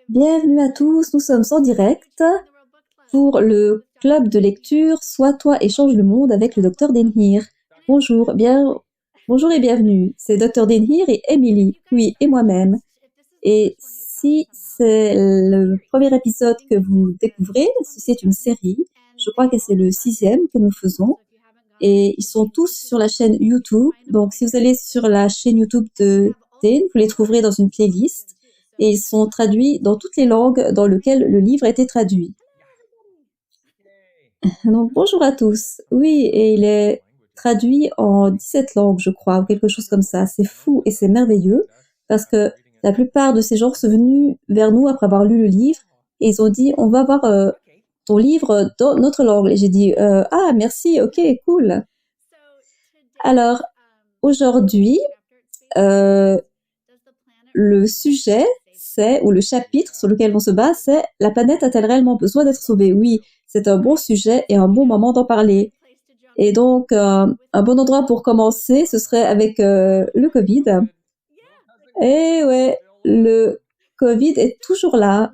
Bienvenue à tous, nous sommes en direct pour le club de lecture Sois toi et change le monde avec le Dr Denhir. Bonjour et bienvenue. C'est Dr Denhir et Emily, oui, et moi-même. Et si c'est le premier épisode que vous découvrez, c'est une série. Je crois que c'est le 6e que nous faisons. Et ils sont tous sur la chaîne YouTube. Donc, si vous allez sur la chaîne YouTube de Den, vous les trouverez dans une playlist. Et ils sont traduits dans toutes les langues dans lesquelles le livre a été traduit. Donc, bonjour à tous. Oui, et il est traduit en 17 langues, je crois, ou quelque chose comme ça. C'est fou et c'est merveilleux, parce que la plupart de ces gens sont venus vers nous après avoir lu le livre, et ils ont dit, on va voir ton livre dans notre langue. Et j'ai dit, ah, merci, ok, cool. Alors, aujourd'hui, le sujet, ou le chapitre sur lequel on se base, c'est « La planète a-t-elle réellement besoin d'être sauvée ?» Oui, c'est un bon sujet et un bon moment d'en parler. Et donc, un bon endroit pour commencer, ce serait avec le Covid. Et ouais, le Covid est toujours là.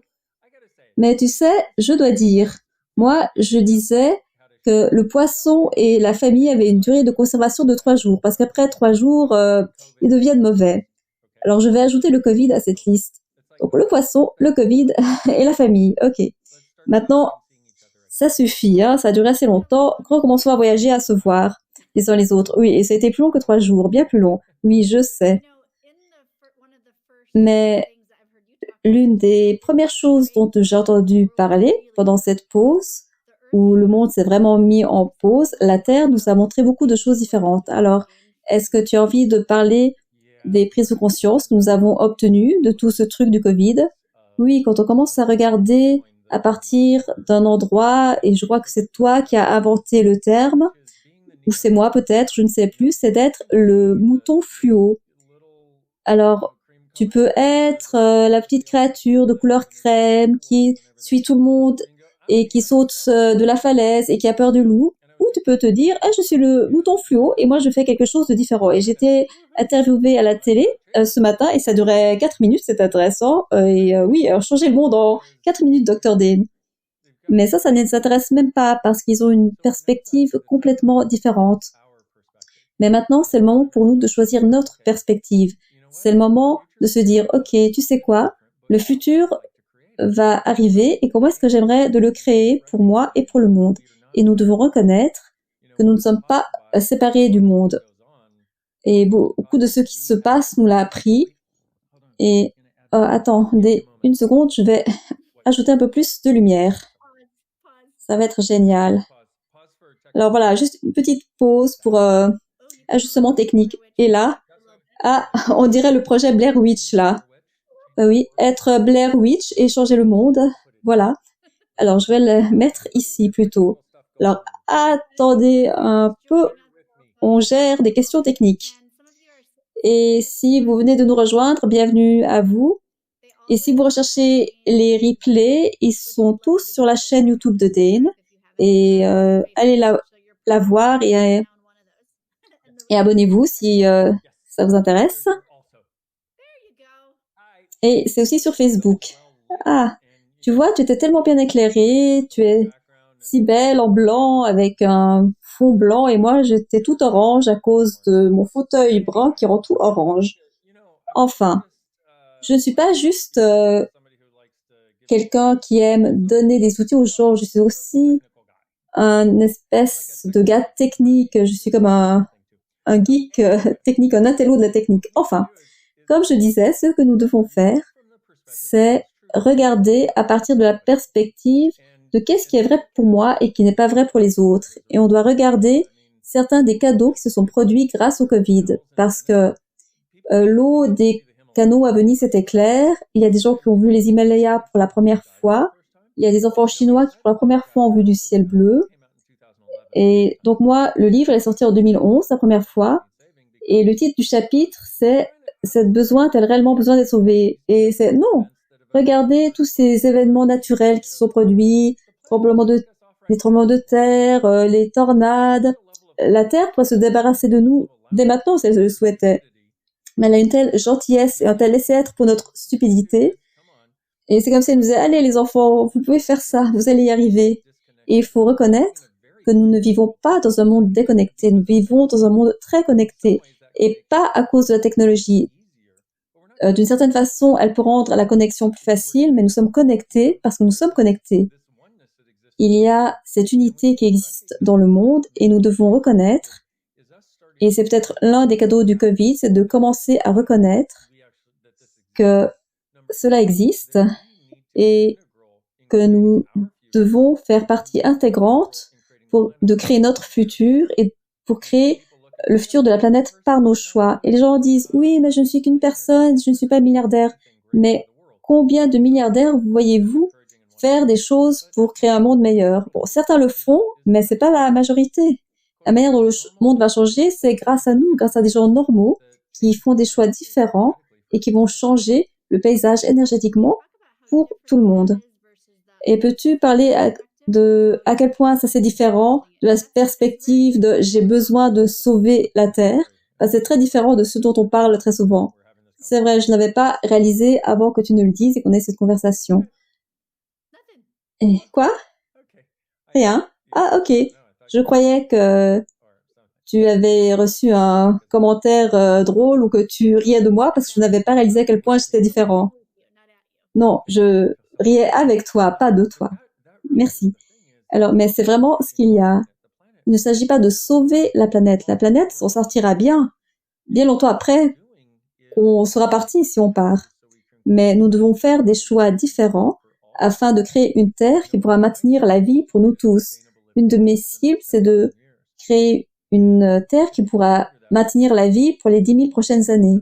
Mais tu sais, je dois dire, moi, je disais que le poisson et la famille avaient une durée de conservation de 3 jours, parce qu'après 3 jours, ils deviennent mauvais. Alors, je vais ajouter le Covid à cette liste. Donc, le poisson, le Covid et la famille. Ok. Maintenant, ça suffit, hein, ça a duré assez longtemps. Recommençons à voyager, à se voir les uns les autres. Oui, et ça a été plus long que 3 jours, bien plus long. Oui, je sais. Mais l'une des premières choses dont j'ai entendu parler pendant cette pause, où le monde s'est vraiment mis en pause, la Terre nous a montré beaucoup de choses différentes. Alors, est-ce que tu as envie de parler des prises de conscience que nous avons obtenues de tout ce truc du Covid? Oui, quand on commence à regarder à partir d'un endroit, et je crois que c'est toi qui as inventé le terme, ou c'est moi peut-être, je ne sais plus, c'est d'être le mouton fluo. Alors, tu peux être la petite créature de couleur crème qui suit tout le monde et qui saute de la falaise et qui a peur du loup. Ou tu peux te dire, ah, je suis le mouton fluo et moi je fais quelque chose de différent. Et j'étais interviewée à la télé ce matin et ça durait 4 minutes, c'est intéressant. Oui, alors changer le monde en 4 minutes, Dr. Dane. Mais ça ne les intéresse même pas parce qu'ils ont une perspective complètement différente. Mais maintenant, c'est le moment pour nous de choisir notre perspective. C'est le moment de se dire, ok, tu sais quoi, le futur va arriver et comment est-ce que j'aimerais de le créer pour moi et pour le monde. Et nous devons reconnaître que nous ne sommes pas séparés du monde. Et beaucoup de ce qui se passe nous l'a appris. Et attendez une seconde, je vais ajouter un peu plus de lumière. Ça va être génial. Alors voilà, juste une petite pause pour ajustement technique. Et là, on dirait le projet Blair Witch là. Oui, être Blair Witch et changer le monde. Voilà. Alors, je vais le mettre ici plutôt. Alors, attendez un peu. On gère des questions techniques. Et si vous venez de nous rejoindre, bienvenue à vous. Et si vous recherchez les replays, ils sont tous sur la chaîne YouTube de Dane. Et allez la voir et abonnez-vous si ça vous intéresse. Et c'est aussi sur Facebook. Ah, tu vois, tu étais tellement bien éclairée, tu es si belle en blanc avec un fond blanc et moi j'étais tout orange à cause de mon fauteuil brun qui rend tout orange. Enfin, je ne suis pas juste quelqu'un qui aime donner des outils aux gens, je suis aussi un espèce de gars technique, je suis comme un geek technique, un intello de la technique. Enfin, comme je disais, ce que nous devons faire, c'est regarder à partir de la perspective de qu'est-ce qui est vrai pour moi et qui n'est pas vrai pour les autres. Et on doit regarder certains des cadeaux qui se sont produits grâce au Covid, parce que l'eau des canaux à Venise était claire, il y a des gens qui ont vu les Himalayas pour la première fois, il y a des enfants chinois qui pour la première fois ont vu du ciel bleu, et donc moi, le livre est sorti en 2011, la première fois, et le titre du chapitre, c'est « Cette besoin a-t-elle réellement besoin d'être sauvée ?» Et c'est non. Regardez tous ces événements naturels qui se sont produits, les tremblements de terre, les tornades. La Terre pourrait se débarrasser de nous dès maintenant si elle le souhaitait. Mais elle a une telle gentillesse et un tel laisser-être pour notre stupidité Et c'est comme si elle nous disait, allez les enfants, vous pouvez faire ça, vous allez y arriver. Et il faut reconnaître que nous ne vivons pas dans un monde déconnecté, nous vivons dans un monde très connecté. Et pas à cause de la technologie. D'une certaine façon, elle peut rendre la connexion plus facile, mais nous sommes connectés parce que nous sommes connectés. Il y a cette unité qui existe dans le monde et nous devons reconnaître, et c'est peut-être l'un des cadeaux du Covid, c'est de commencer à reconnaître que cela existe et que nous devons faire partie intégrante de créer notre futur et pour créer le futur de la planète par nos choix. Et les gens disent, oui, mais je ne suis qu'une personne, je ne suis pas milliardaire. Mais combien de milliardaires voyez-vous faire des choses pour créer un monde meilleur? Bon, certains le font, mais c'est pas la majorité. La manière dont le monde va changer, c'est grâce à nous, grâce à des gens normaux qui font des choix différents et qui vont changer le paysage énergétiquement pour tout le monde. Et peux-tu parler à quel point ça c'est différent de la perspective de j'ai besoin de sauver la Terre? C'est très différent de ce dont on parle très souvent. C'est vrai, je n'avais pas réalisé avant que tu ne le dises et qu'on ait cette conversation. Et quoi? Rien? Ah, ok. Je croyais que tu avais reçu un commentaire drôle ou que tu riais de moi parce que je n'avais pas réalisé à quel point j'étais différent. Non, je riais avec toi, pas de toi. Merci. Alors, mais c'est vraiment ce qu'il y a. Il ne s'agit pas de sauver la planète. La planète s'en sortira bien longtemps après qu'on sera parti si on part. Mais nous devons faire des choix différents afin de créer une Terre qui pourra maintenir la vie pour nous tous. Une de mes cibles, c'est de créer une Terre qui pourra maintenir la vie pour les 10 000 prochaines années.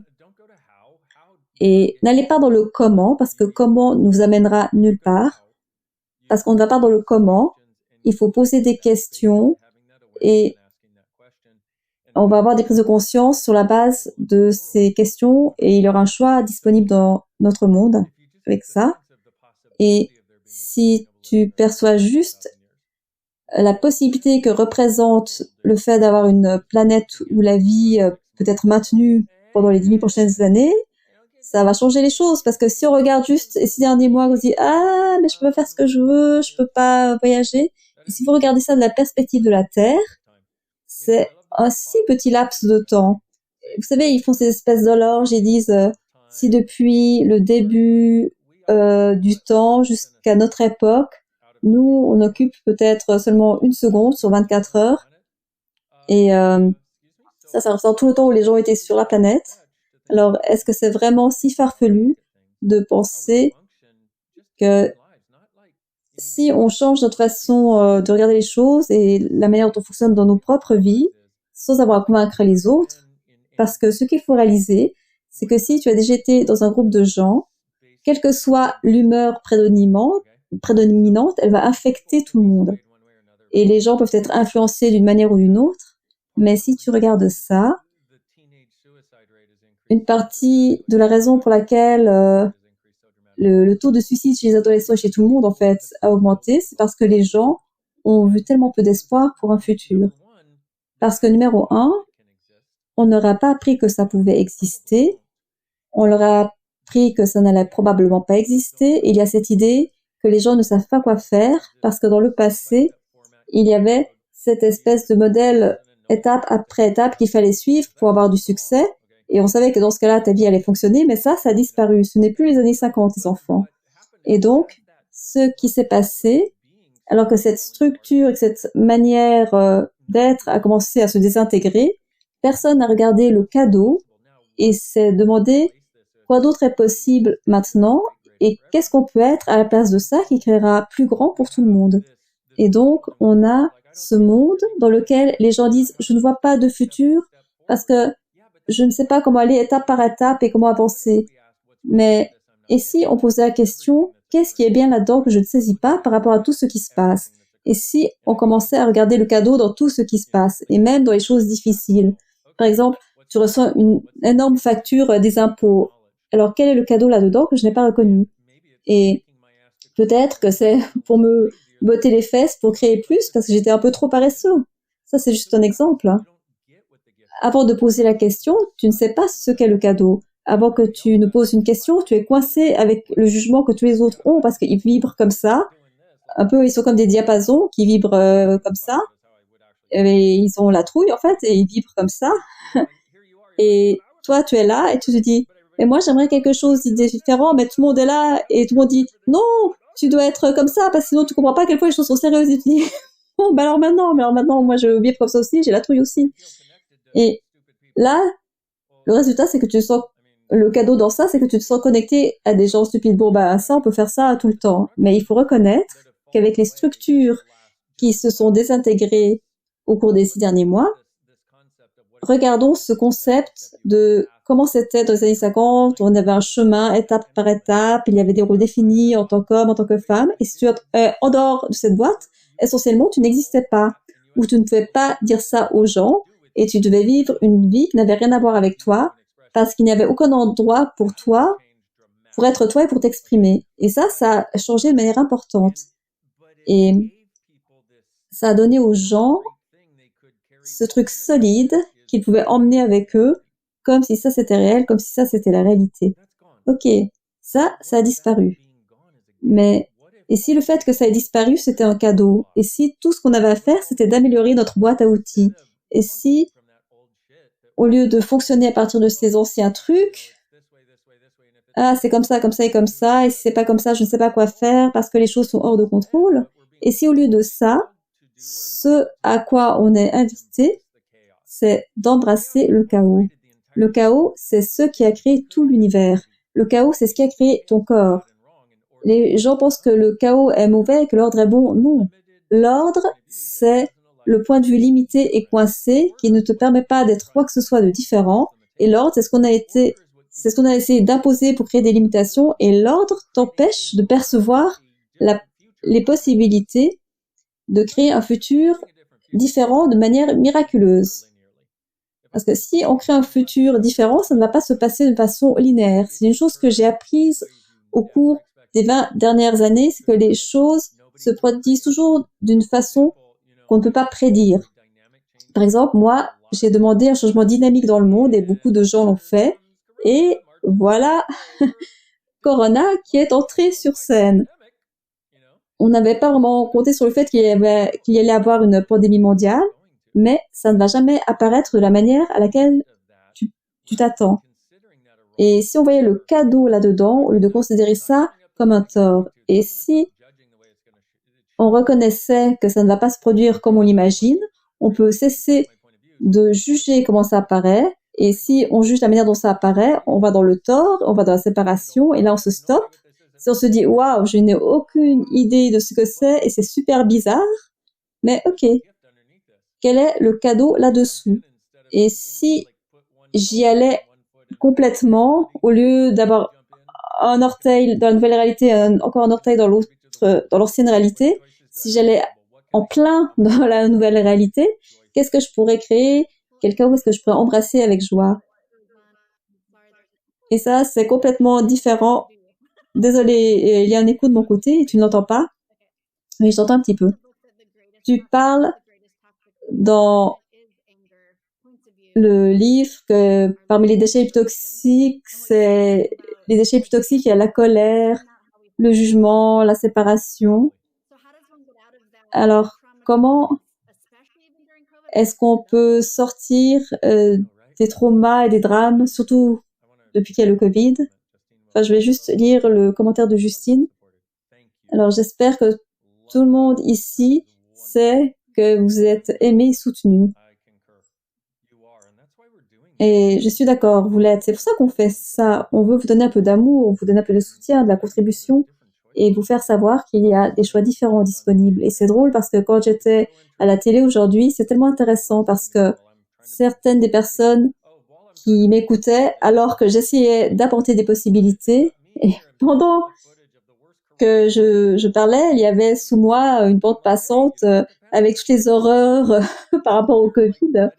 Et n'allez pas dans le comment, parce que comment nous amènera nulle part. Parce qu'on ne va pas dans le comment. Il faut poser des questions et on va avoir des prises de conscience sur la base de ces questions et il y aura un choix disponible dans notre monde avec ça. Et si tu perçois juste la possibilité que représente le fait d'avoir une planète où la vie peut être maintenue pendant les 10 000 prochaines années, ça va changer les choses parce que si on regarde juste ces 6 derniers mois, on se dit « Ah, mais je peux pas faire ce que je veux, je peux pas voyager ». Et si vous regardez ça de la perspective de la Terre, c'est un si petit laps de temps. Vous savez, ils font ces espèces d'horloges, ils disent si depuis le début du temps jusqu'à notre époque, nous, on occupe peut-être seulement 1 seconde sur 24 heures. Et ça représente tout le temps où les gens étaient sur la planète. Alors, est-ce que c'est vraiment si farfelu de penser que si on change notre façon de regarder les choses et la manière dont on fonctionne dans nos propres vies, sans avoir à convaincre les autres, parce que ce qu'il faut réaliser, c'est que si tu as déjà été dans un groupe de gens, quelle que soit l'humeur prédominante, elle va affecter tout le monde. Et les gens peuvent être influencés d'une manière ou d'une autre, mais si tu regardes ça, une partie de la raison pour laquelle le taux de suicide chez les adolescents et chez tout le monde, en fait, a augmenté, c'est parce que les gens ont vu tellement peu d'espoir pour un futur. Parce que numéro 1, on leur a pas appris que ça pouvait exister, on leur a appris que ça n'allait probablement pas exister, et il y a cette idée que les gens ne savent pas quoi faire, parce que dans le passé, il y avait cette espèce de modèle étape après étape qu'il fallait suivre pour avoir du succès, et on savait que dans ce cas-là, ta vie allait fonctionner, mais ça a disparu. Ce n'est plus les années 50, les enfants. Et donc, ce qui s'est passé, alors que cette structure et cette manière d'être a commencé à se désintégrer, personne n'a regardé le cadeau et s'est demandé quoi d'autre est possible maintenant et qu'est-ce qu'on peut être à la place de ça qui créera plus grand pour tout le monde. Et donc, on a ce monde dans lequel les gens disent « je ne vois pas de futur parce que je ne sais pas comment aller étape par étape et comment avancer. » Mais, et si on posait la question « qu'est-ce qui est bien là-dedans que je ne saisis pas par rapport à tout ce qui se passe ?» Et si on commençait à regarder le cadeau dans tout ce qui se passe, et même dans les choses difficiles. Par exemple, tu reçois une énorme facture des impôts. Alors, quel est le cadeau là-dedans que je n'ai pas reconnu? Et peut-être que c'est pour me botter les fesses pour créer plus parce que j'étais un peu trop paresseux. Ça, c'est juste un exemple. Avant de poser la question, tu ne sais pas ce qu'est le cadeau. avant que tu ne poses une question, tu es coincé avec le jugement que tous les autres ont parce qu'ils vibrent comme ça. Un peu, ils sont comme des diapasons qui vibrent comme ça. Et ils ont la trouille, en fait, et ils vibrent comme ça. Et toi, tu es là et tu te dis, mais moi, j'aimerais quelque chose de différent, mais tout le monde est là et tout le monde dit, non, tu dois être comme ça parce que sinon tu comprends pas à quel point les choses sont sérieuses. Et tu dis, bon, ben alors maintenant, moi, je vibre comme ça aussi, j'ai la trouille aussi. Et là, le résultat, c'est que tu te sens, le cadeau dans ça, c'est que tu te sens connecté à des gens stupides. Bon, bah, ça, on peut faire ça tout le temps. Mais il faut reconnaître qu'avec les structures qui se sont désintégrées au cours des 6 derniers mois, regardons ce concept de comment c'était dans les années 50. On avait un chemin étape par étape, il y avait des rôles définis en tant qu'homme, en tant que femme. Et si tu es en dehors de cette boîte, essentiellement, tu n'existais pas. Ou tu ne pouvais pas dire ça aux gens et tu devais vivre une vie qui n'avait rien à voir avec toi parce qu'il n'y avait aucun endroit pour toi, pour être toi et pour t'exprimer. Et ça a changé de manière importante. Et ça a donné aux gens ce truc solide qu'ils pouvaient emmener avec eux, comme si ça c'était réel, comme si ça c'était la réalité. Ok, ça a disparu. Mais, et si le fait que ça ait disparu, c'était un cadeau? Et si tout ce qu'on avait à faire, c'était d'améliorer notre boîte à outils? Et si, au lieu de fonctionner à partir de ces anciens trucs, ah, c'est comme ça et comme ça, et si c'est pas comme ça, je ne sais pas quoi faire parce que les choses sont hors de contrôle. Et si au lieu de ça, ce à quoi on est invité, c'est d'embrasser le chaos. Le chaos, c'est ce qui a créé tout l'univers. Le chaos, c'est ce qui a créé ton corps. Les gens pensent que le chaos est mauvais et que l'ordre est bon. Non. L'ordre, c'est le point de vue limité et coincé qui ne te permet pas d'être quoi que ce soit de différent. Et l'ordre, c'est ce qu'on a essayé d'imposer pour créer des limitations. Et l'ordre t'empêche de percevoir les possibilités de créer un futur différent de manière miraculeuse. Parce que si on crée un futur différent, ça ne va pas se passer de façon linéaire. C'est une chose que j'ai apprise au cours des 20 dernières années, c'est que les choses se produisent toujours d'une façon qu'on ne peut pas prédire. Par exemple, moi, j'ai demandé un changement dynamique dans le monde et beaucoup de gens l'ont fait. Et voilà Corona qui est entré sur scène. On n'avait pas vraiment compté sur le fait qu'il y allait avoir une pandémie mondiale, mais ça ne va jamais apparaître de la manière à laquelle tu t'attends. Et si on voyait le cadeau là-dedans, au lieu de considérer ça comme un tort, et si on reconnaissait que ça ne va pas se produire comme on l'imagine, on peut cesser de juger comment ça apparaît, et si on juge la manière dont ça apparaît, on va dans le tort, on va dans la séparation, et là on se stoppe. Si on se dit « Waouh, je n'ai aucune idée de ce que c'est, et c'est super bizarre », mais ok, quel est le cadeau là-dessous? Et si j'y allais complètement, au lieu d'avoir un orteil dans la nouvelle réalité, encore un orteil dans l'autre, dans l'ancienne réalité, si j'allais en plein dans la nouvelle réalité, qu'est-ce que je pourrais créer? Quel chaos est-ce que je pourrais embrasser avec joie? Et ça, c'est complètement différent. Désolée, il y a un écho de mon côté et tu ne l'entends pas, mais je t'entends un petit peu. Tu parles dans le livre que parmi les déchets les plus toxiques, il y a la colère, le jugement, la séparation. Alors, comment est-ce qu'on peut sortir des traumas et des drames, surtout depuis qu'il y a le Covid? Enfin, je vais juste lire le commentaire de Justine. Alors, j'espère que tout le monde ici sait que vous êtes aimé et soutenu. Et je suis d'accord, vous l'êtes. C'est pour ça qu'on fait ça. On veut vous donner un peu d'amour, vous donner un peu de soutien, de la contribution et vous faire savoir qu'il y a des choix différents disponibles. Et c'est drôle parce que quand j'étais à la télé aujourd'hui, c'est tellement intéressant parce que certaines des personnes qui m'écoutaient alors que j'essayais d'apporter des possibilités et pendant que je parlais, il y avait sous moi une bande passante avec toutes les horreurs par rapport au Covid.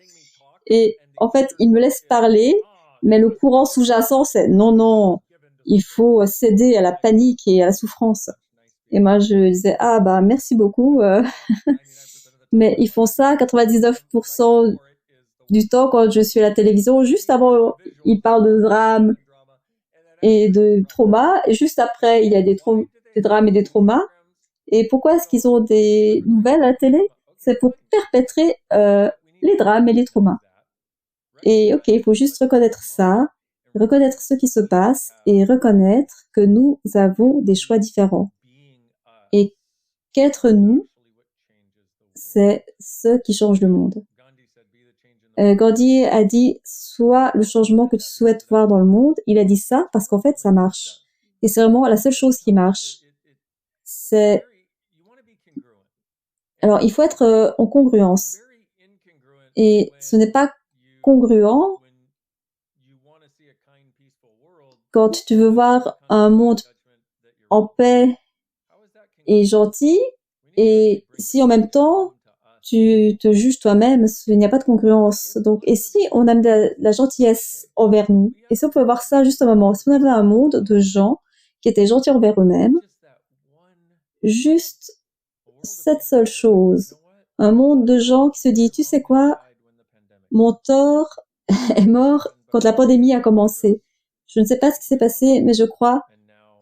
Et en fait, ils me laissent parler, mais le courant sous-jacent, c'est non, il faut céder à la panique et à la souffrance. Et moi, je disais, ah bah merci beaucoup. Mais ils font ça 99% du temps quand je suis à la télévision. Juste avant, ils parlent de drame et de traumas. Et juste après, il y a des drames et des traumas. Et pourquoi est-ce qu'ils ont des nouvelles à la télé? C'est pour perpétrer les drames et les traumas. Et ok, il faut juste reconnaître ça, reconnaître ce qui se passe et reconnaître que nous avons des choix différents. Et qu'être nous, c'est ce qui change le monde. Gandhi a dit, sois le changement que tu souhaites voir dans le monde. Il a dit ça parce qu'en fait, ça marche. Et c'est vraiment la seule chose qui marche. C'est, alors, il faut être en congruence. Et ce n'est pas congruent quand tu veux voir un monde en paix et gentil, et si en même temps tu te juges toi-même, il n'y a pas de congruence. Donc, et si on a de la gentillesse envers nous, et si on pouvait voir ça juste un moment, si on avait un monde de gens qui étaient gentils envers eux-mêmes, juste cette seule chose, un monde de gens qui se dit, tu sais quoi, mon tort est mort quand la pandémie a commencé. Je ne sais pas ce qui s'est passé, mais je crois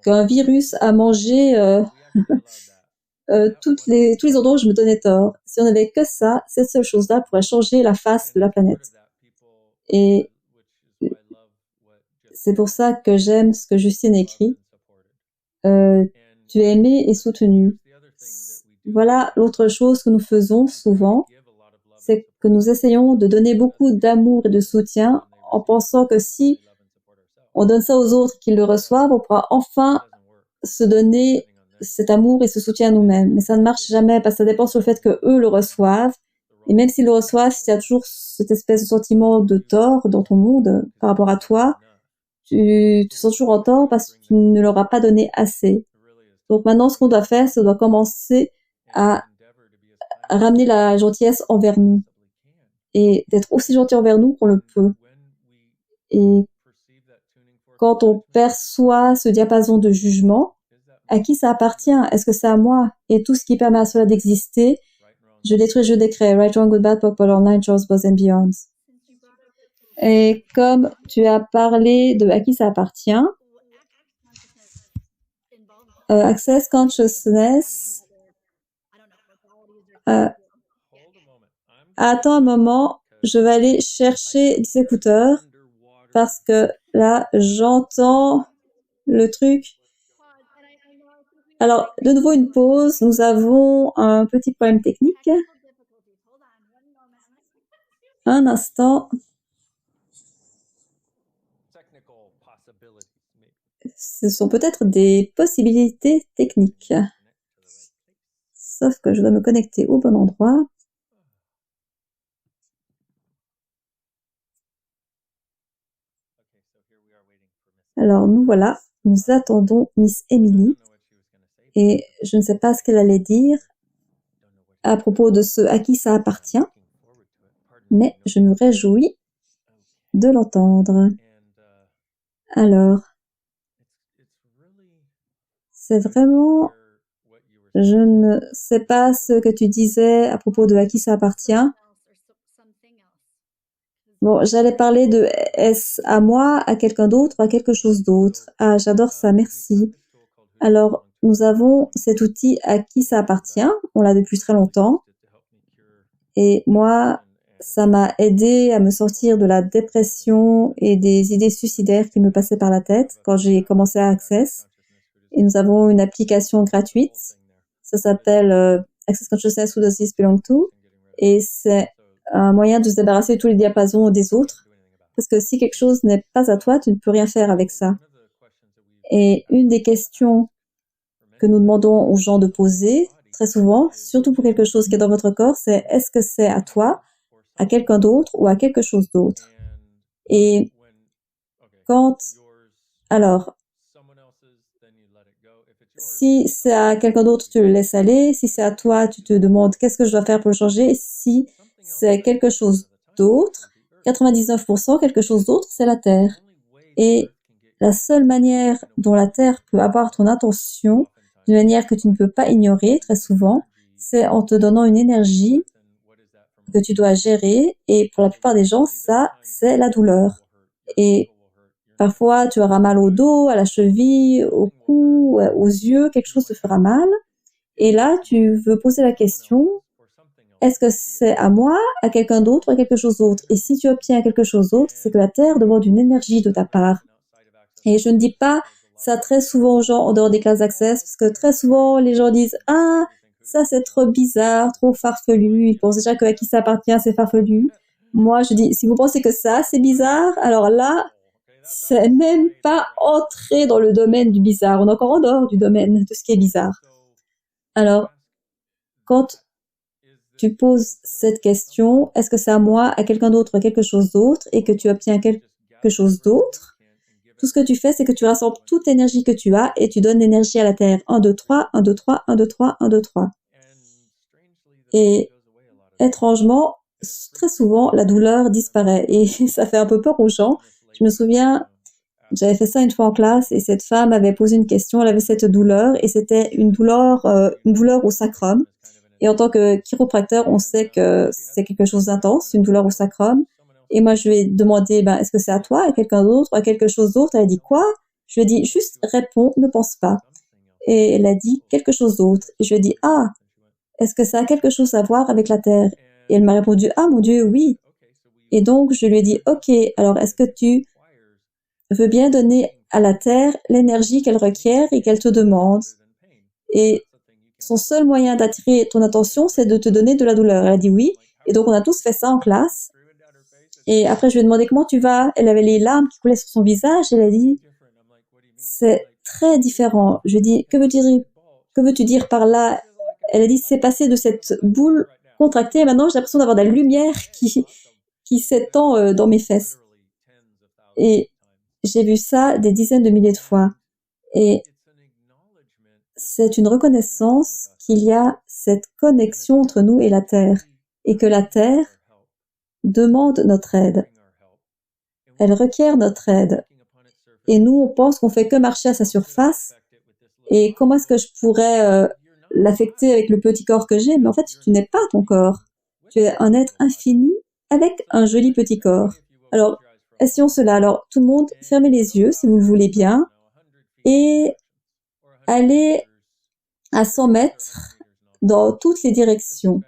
qu'un virus a mangé tous les endroits où je me donnais tort. Si on n'avait que ça, cette seule chose-là pourrait changer la face de la planète. Et c'est pour ça que j'aime ce que Justine écrit. Tu es aimé et soutenu. Voilà l'autre chose que nous faisons souvent, c'est que nous essayons de donner beaucoup d'amour et de soutien en pensant que si on donne ça aux autres, qu'ils le reçoivent, on pourra enfin se donner cet amour et ce soutien à nous-mêmes. Mais ça ne marche jamais parce que ça dépend sur le fait que eux le reçoivent. Et même s'ils le reçoivent, s'il y a toujours cette espèce de sentiment de tort dans ton monde par rapport à toi, tu te sens toujours en tort parce que tu ne leur as pas donné assez. Donc maintenant, ce qu'on doit faire, c'est qu'on doit commencer à ramener la gentillesse envers nous et d'être aussi gentil envers nous qu'on le peut. Et quand on perçoit ce diapason de jugement, à qui ça appartient? Est-ce que c'est à moi? Et tout ce qui permet à cela d'exister, je détruis, je décrée. Right, wrong, good, bad, popular, online, Charles, Buzz and Beyond. Et comme tu as parlé de à qui ça appartient, Access Consciousness, attends un moment, je vais aller chercher des écouteurs parce que là, j'entends le truc. Alors, de nouveau une pause. Nous avons un petit problème technique. Un instant. Ce sont peut-être des possibilités techniques. Sauf que je dois me connecter au bon endroit. Alors, nous voilà. Nous attendons Miss Emily. Et je ne sais pas ce qu'elle allait dire à propos de ce à qui ça appartient, mais je me réjouis de l'entendre. Alors, c'est vraiment... Je ne sais pas ce que tu disais à propos de à qui ça appartient. Bon, j'allais parler de est-ce à moi, à quelqu'un d'autre, ou à quelque chose d'autre. Ah, j'adore ça, merci. Alors, nous avons cet outil à qui ça appartient. On l'a depuis très longtemps. Et moi, ça m'a aidé à me sortir de la dépression et des idées suicidaires qui me passaient par la tête quand j'ai commencé à Access. Et nous avons une application gratuite. Ça s'appelle Access Consciousness, Who Does This Belong To? Et c'est un moyen de se débarrasser de tous les diapasons des autres. Parce que si quelque chose n'est pas à toi, tu ne peux rien faire avec ça. Et une des questions que nous demandons aux gens de poser, très souvent, surtout pour quelque chose qui est dans votre corps, c'est est-ce que c'est à toi, à quelqu'un d'autre ou à quelque chose d'autre? Et quand... Alors, si c'est à quelqu'un d'autre, tu le laisses aller. Si c'est à toi, tu te demandes qu'est-ce que je dois faire pour le changer. Si c'est quelque chose d'autre, 99% quelque chose d'autre, c'est la Terre. Et la seule manière dont la Terre peut avoir ton attention, d'une manière que tu ne peux pas ignorer très souvent, c'est en te donnant une énergie que tu dois gérer. Et pour la plupart des gens, ça, c'est la douleur. Et Parfois, tu auras mal au dos, à la cheville, au cou, aux yeux, quelque chose te fera mal. Et là, tu veux poser la question, est-ce que c'est à moi, à quelqu'un d'autre ou à quelque chose d'autre? Et si tu obtiens quelque chose d'autre, c'est que la Terre demande une énergie de ta part. Et je ne dis pas ça très souvent aux gens en dehors des classes d'accès, parce que très souvent, les gens disent « Ah, ça c'est trop bizarre, trop farfelu. » Ils pensent déjà qu'à qui ça appartient, c'est farfelu. Moi, je dis, si vous pensez que ça, c'est bizarre, alors là, c'est même pas entrer dans le domaine du bizarre. On est encore en dehors du domaine de ce qui est bizarre. Alors, quand tu poses cette question, est-ce que c'est à moi, à quelqu'un d'autre, à quelque chose d'autre, et que tu obtiens quelque chose d'autre, tout ce que tu fais, c'est que tu rassembles toute l'énergie que tu as et tu donnes l'énergie à la Terre. 1, 2, 3, 1, 2, 3, 1, 2, 3, 1, 2, 3. Et étrangement, très souvent, la douleur disparaît. Et ça fait un peu peur aux gens. Je me souviens, j'avais fait ça une fois en classe et cette femme avait posé une question, elle avait cette douleur et c'était une douleur au sacrum. Et en tant que chiropracteur, on sait que c'est quelque chose d'intense, une douleur au sacrum. Et moi, je lui ai demandé, ben, est-ce que c'est à toi, à quelqu'un d'autre, à quelque chose d'autre? Elle a dit quoi? Je lui ai dit, juste réponds, ne pense pas. Et elle a dit quelque chose d'autre. Et je lui ai dit, ah, est-ce que ça a quelque chose à voir avec la Terre? Et elle m'a répondu, ah mon Dieu, oui. Et donc, je lui ai dit, ok, alors est-ce que tu veux bien donner à la Terre l'énergie qu'elle requiert et qu'elle te demande? Et son seul moyen d'attirer ton attention, c'est de te donner de la douleur. Elle a dit oui. Et donc, on a tous fait ça en classe. Et après, je lui ai demandé comment tu vas. Elle avait les larmes qui coulaient sur son visage. Elle a dit, c'est très différent. Je lui ai dit, que veux-tu dire par là? Elle a dit, c'est passé de cette boule contractée. Et maintenant, j'ai l'impression d'avoir de la lumière qui s'étend dans mes fesses. Et j'ai vu ça des dizaines de milliers de fois. Et c'est une reconnaissance qu'il y a cette connexion entre nous et la Terre, et que la Terre demande notre aide. Elle requiert notre aide. Et nous, on pense qu'on fait que marcher à sa surface. Et comment est-ce que je pourrais l'affecter avec le petit corps que j'ai? Mais en fait, tu n'es pas ton corps. Tu es un être infini avec un joli petit corps. Alors, essayons cela. Alors, tout le monde, fermez les yeux si vous le voulez bien. Et allez à 100 mètres dans toutes les directions.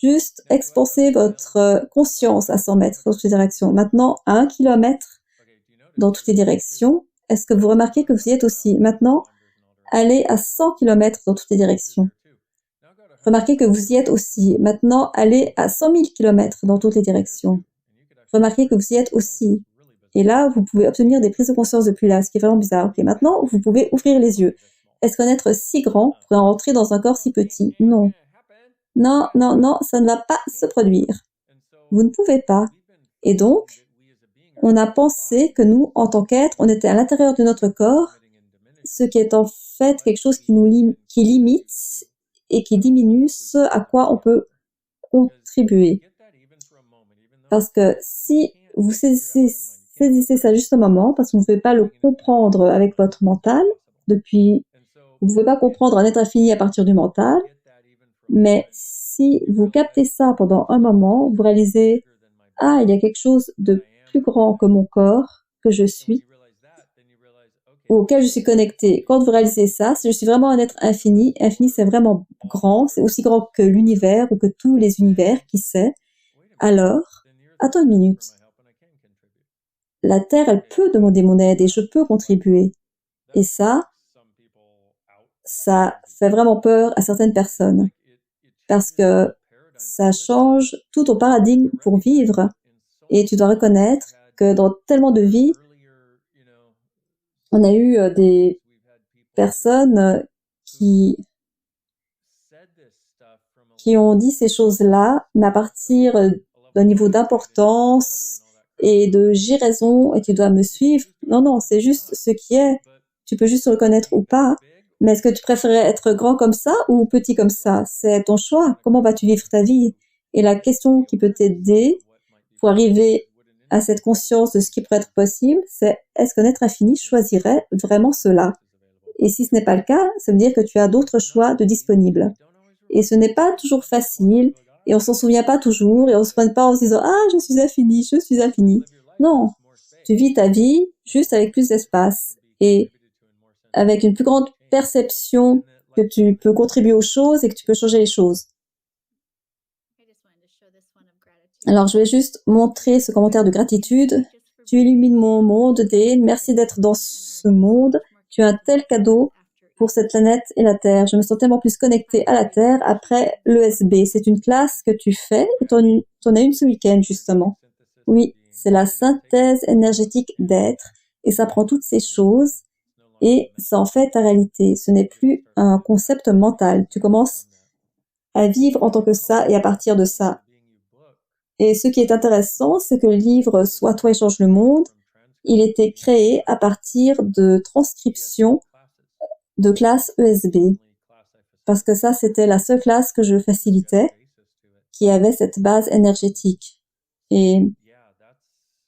Juste expansez votre conscience à 100 mètres dans toutes les directions. Maintenant, à 1 kilomètre dans toutes les directions, est-ce que vous remarquez que vous y êtes aussi? Maintenant, allez à 100 kilomètres dans toutes les directions. Remarquez que vous y êtes aussi. Maintenant, allez à 100 000 kilomètres dans toutes les directions. Remarquez que vous y êtes aussi. Et là, vous pouvez obtenir des prises de conscience depuis là, ce qui est vraiment bizarre. Ok, maintenant, vous pouvez ouvrir les yeux. Est-ce qu'un être si grand pourrait entrer dans un corps si petit? Non. Non, non, non, ça ne va pas se produire. Vous ne pouvez pas. Et donc, on a pensé que nous, en tant qu'être, on était à l'intérieur de notre corps, ce qui est en fait quelque chose qui qui limite et qui diminue ce à quoi on peut contribuer. Parce que si vous saisissez ça juste un moment, parce que vous ne pouvez pas le comprendre avec votre mental, vous ne pouvez pas comprendre un être infini à partir du mental, mais si vous captez ça pendant un moment, vous réalisez, ah, il y a quelque chose de plus grand que mon corps, que je suis, auquel je suis connecté. Quand vous réalisez ça, si je suis vraiment un être infini, infini c'est vraiment grand, c'est aussi grand que l'univers ou que tous les univers, qui sait, alors, attends une minute. La Terre, elle peut demander mon aide et je peux contribuer. Et ça fait vraiment peur à certaines personnes. Parce que ça change tout ton paradigme pour vivre. Et tu dois reconnaître que dans tellement de vies, on a eu des personnes qui ont dit ces choses-là, mais à partir d'un niveau d'importance et de j'ai raison et tu dois me suivre. Non, non, c'est juste ce qui est. Tu peux juste le reconnaître ou pas. Mais est-ce que tu préférerais être grand comme ça ou petit comme ça? C'est ton choix. Comment vas-tu vivre ta vie? Et la question qui peut t'aider pour arriver à cette conscience de ce qui pourrait être possible, c'est est-ce qu'un être infini choisirait vraiment cela? Et si ce n'est pas le cas, ça veut dire que tu as d'autres choix de disponibles. Et ce n'est pas toujours facile, et on s'en souvient pas toujours, et on se prenne pas en se disant « Ah, je suis infini, je suis infini ». Non, tu vis ta vie juste avec plus d'espace et avec une plus grande perception que tu peux contribuer aux choses et que tu peux changer les choses. Alors, je vais juste montrer ce commentaire de gratitude. Tu illumines mon monde, Dane. Merci d'être dans ce monde. Tu as un tel cadeau pour cette planète et la Terre. Je me sens tellement plus connectée à la Terre après l'ESB. C'est une classe que tu fais et t'en as une ce week-end, justement. Oui, c'est la synthèse énergétique d'être et ça prend toutes ces choses et ça en fait ta réalité. Ce n'est plus un concept mental. Tu commences à vivre en tant que ça et à partir de ça. Et ce qui est intéressant, c'est que le livre Sois toi et change le monde, il était créé à partir de transcriptions de classes ESB. Parce que ça, c'était la seule classe que je facilitais qui avait cette base énergétique. Et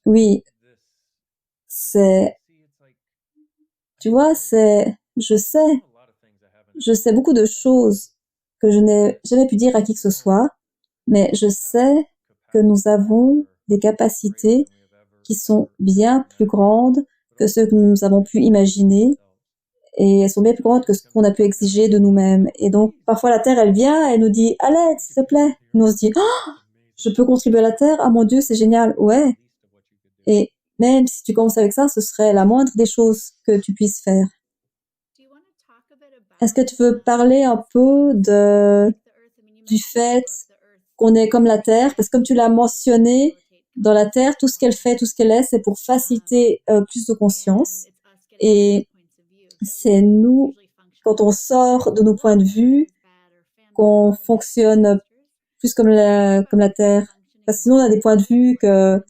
oui, tu vois, je sais beaucoup de choses que je n'ai jamais pu dire à qui que ce soit, mais je sais que nous avons des capacités qui sont bien plus grandes que ce que nous avons pu imaginer et elles sont bien plus grandes que ce qu'on a pu exiger de nous-mêmes. Et donc, parfois, la Terre, elle vient, elle nous dit « À l'aide, s'il te plaît !» Nous, on se dit « Oh, je peux contribuer à la Terre? Ah mon Dieu, c'est génial! » Ouais. Et même si tu commences avec ça, ce serait la moindre des choses que tu puisses faire. Est-ce que tu veux parler un peu du fait qu'on est comme la Terre? Parce que comme tu l'as mentionné, dans la Terre, tout ce qu'elle fait, tout ce qu'elle est, c'est pour faciliter plus de conscience. Et c'est nous, quand on sort de nos points de vue, qu'on fonctionne plus comme la Terre. Parce que sinon, on a des points de vue que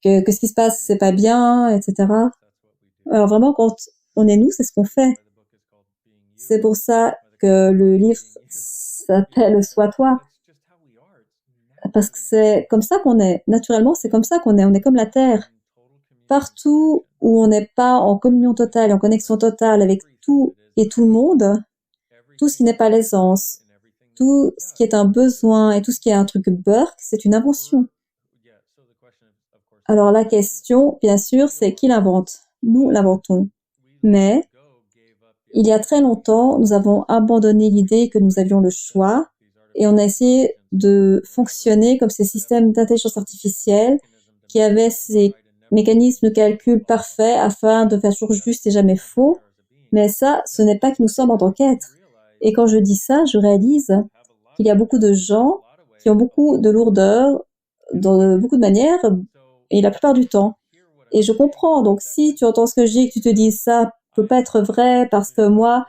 ce qui se passe, c'est pas bien, etc. Alors vraiment, quand on est nous, c'est ce qu'on fait. C'est pour ça que le livre s'appelle Sois toi. Parce que c'est comme ça qu'on est. Naturellement, c'est comme ça qu'on est. On est comme la Terre. Partout où on n'est pas en communion totale, en connexion totale avec tout et tout le monde, tout ce qui n'est pas l'aisance, tout ce qui est un besoin et tout ce qui est un truc Burke, c'est une invention. Alors la question, bien sûr, c'est qui l'invente? Nous l'inventons. Mais il y a très longtemps, nous avons abandonné l'idée que nous avions le choix et on a essayé de fonctionner comme ces systèmes d'intelligence artificielle qui avaient ces mécanismes de calcul parfaits afin de faire toujours juste et jamais faux. Mais ça, ce n'est pas qui nous sommes en tant qu'êtres. Et quand je dis ça, je réalise qu'il y a beaucoup de gens qui ont beaucoup de lourdeur dans beaucoup de manières et la plupart du temps. Et je comprends. Donc, si tu entends ce que je dis et que tu te dis ça peut pas être vrai parce que moi,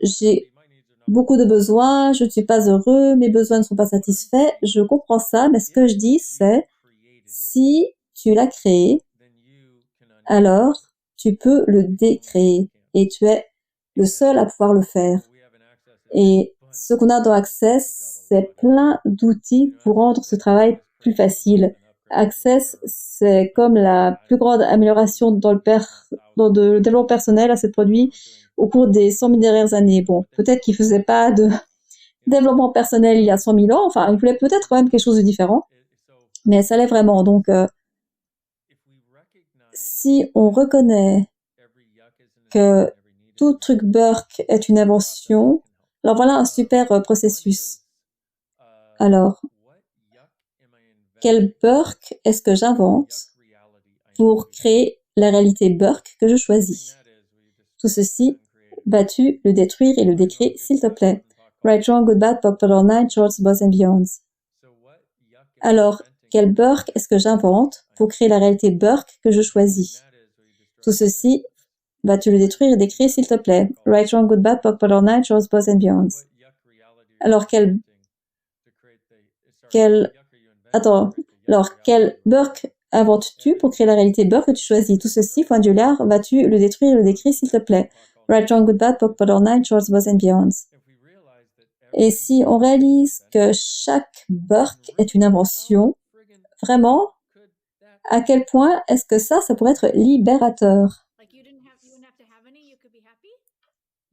j'ai beaucoup de besoins, je ne suis pas heureux, mes besoins ne sont pas satisfaits, je comprends ça, mais ce que je dis, c'est si tu l'as créé, alors tu peux le décréer et tu es le seul à pouvoir le faire. Et ce qu'on a dans Access, c'est plein d'outils pour rendre ce travail plus facile. Access, c'est comme la plus grande amélioration dans le développement personnel à ce produit au cours des 100 000 dernières années. Bon, peut-être qu'il faisait pas de développement personnel il y a 100 000 ans, enfin, il voulait peut-être quand même quelque chose de différent, mais ça l'est vraiment. Donc, si on reconnaît que tout truc Burke est une invention, alors voilà un super processus. Alors, quel Burke est-ce que j'invente pour créer la réalité Burke que je choisis? Tout ceci, vas-tu le détruire et le décrire, s'il te plaît? Right, wrong, good, bad, popular, night, shorts, boss and beyonds. Alors, quel Burke est-ce que j'invente pour créer la réalité Burke que je choisis? Tout ceci, vas-tu le détruire et décrire, s'il te plaît? Right, wrong, good, bad, popular, night, shorts, boss and beyonds. Alors, quel Burke inventes-tu pour créer la réalité Burke que tu choisis? Tout ceci, point $, vas-tu le détruire et le décrire, s'il te plaît? Right, wrong, good, bad, popular, night, shorts, boss and beyonds. Et si on réalise que chaque Burke est une invention, vraiment, à quel point est-ce que ça pourrait être libérateur?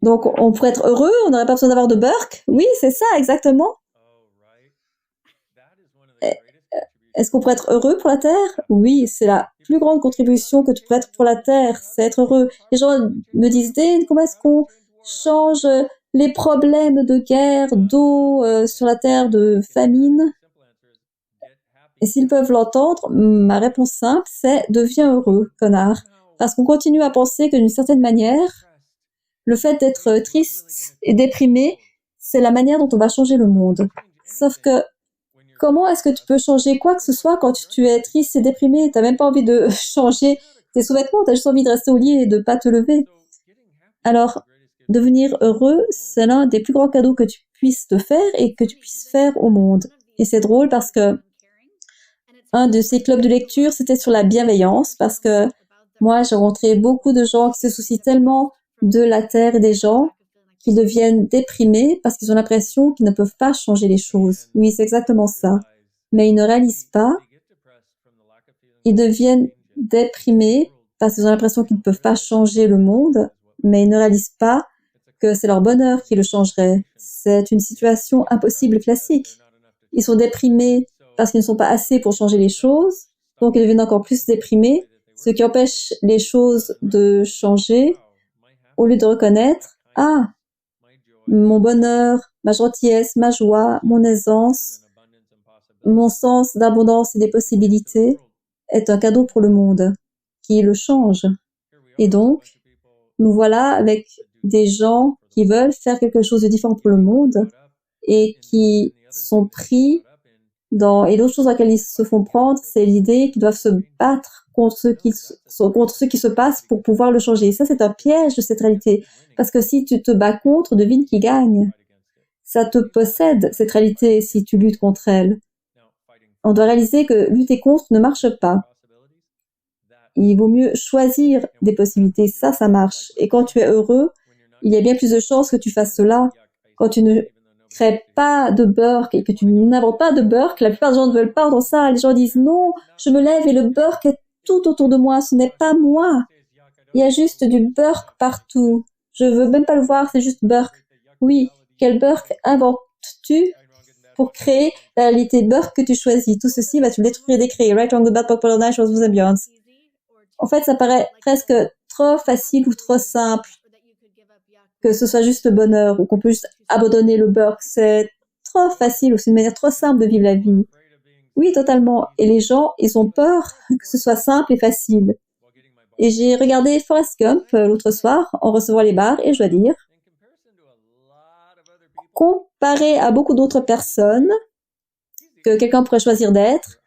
Donc, on pourrait être heureux, on n'aurait pas besoin d'avoir de Burke? Oui, c'est ça, exactement. Est-ce qu'on pourrait être heureux pour la Terre? Oui, c'est la plus grande contribution que tu pourrais être pour la Terre, c'est être heureux. Les gens me disent, Dane, comment est-ce qu'on change les problèmes de guerre, d'eau sur la Terre, de famine? Et s'ils peuvent l'entendre, ma réponse simple, c'est deviens heureux, connard. Parce qu'on continue à penser que d'une certaine manière, le fait d'être triste et déprimé, c'est la manière dont on va changer le monde. Sauf que comment est-ce que tu peux changer quoi que ce soit quand tu es triste et déprimé? T'as même pas envie de changer tes sous-vêtements, t'as juste envie de rester au lit et de pas te lever. Alors, devenir heureux, c'est l'un des plus grands cadeaux que tu puisses te faire et que tu puisses faire au monde. Et c'est drôle parce que un de ces clubs de lecture, c'était sur la bienveillance parce que moi, j'ai rencontré beaucoup de gens qui se soucient tellement de la terre et des gens qu'ils deviennent déprimés parce qu'ils ont l'impression qu'ils ne peuvent pas changer les choses. Oui, c'est exactement ça. Mais ils ne réalisent pas, ils deviennent déprimés parce qu'ils ont l'impression qu'ils ne peuvent pas changer le monde, mais ils ne réalisent pas que c'est leur bonheur qui le changerait. C'est une situation impossible classique. Ils sont déprimés parce qu'ils ne sont pas assez pour changer les choses, donc ils deviennent encore plus déprimés, ce qui empêche les choses de changer, au lieu de reconnaître, ah, mon bonheur, ma gentillesse, ma joie, mon aisance, mon sens d'abondance et des possibilités est un cadeau pour le monde, qui le change. Et donc, nous voilà avec des gens qui veulent faire quelque chose de différent pour le monde et qui sont pris et l'autre chose dans laquelle ils se font prendre, c'est l'idée qu'ils doivent se battre contre ce qui se passe pour pouvoir le changer. Et ça, c'est un piège de cette réalité. Parce que si tu te bats contre, devine qui gagne. Ça te possède, cette réalité, si tu luttes contre elle. On doit réaliser que lutter contre ne marche pas. Il vaut mieux choisir des possibilités. Ça marche. Et quand tu es heureux, il y a bien plus de chances que tu fasses cela. Quand tu ne crées pas de Burke et que tu n'inventes pas de Burke, la plupart des gens ne veulent pas entendre ça. Les gens disent non, je me lève et le Burke est tout autour de moi. Ce n'est pas moi. Il y a juste du Burke partout. Je veux même pas le voir, c'est juste Burke. Oui, quel Burke inventes-tu pour créer la réalité Burke que tu choisis? Tout ceci va te détruire et décrire. Right, wrong, good, bad, popular, nice, was the ambiance. En fait, ça paraît presque trop facile ou trop simple que ce soit juste le bonheur ou qu'on peut juste abandonner le Burke. C'est trop facile ou c'est une manière trop simple de vivre la vie. Oui, totalement. Et les gens, ils ont peur que ce soit simple et facile. Et j'ai regardé Forrest Gump l'autre soir en recevant les bars et je dois dire, comparé à beaucoup d'autres personnes que quelqu'un pourrait choisir d'être,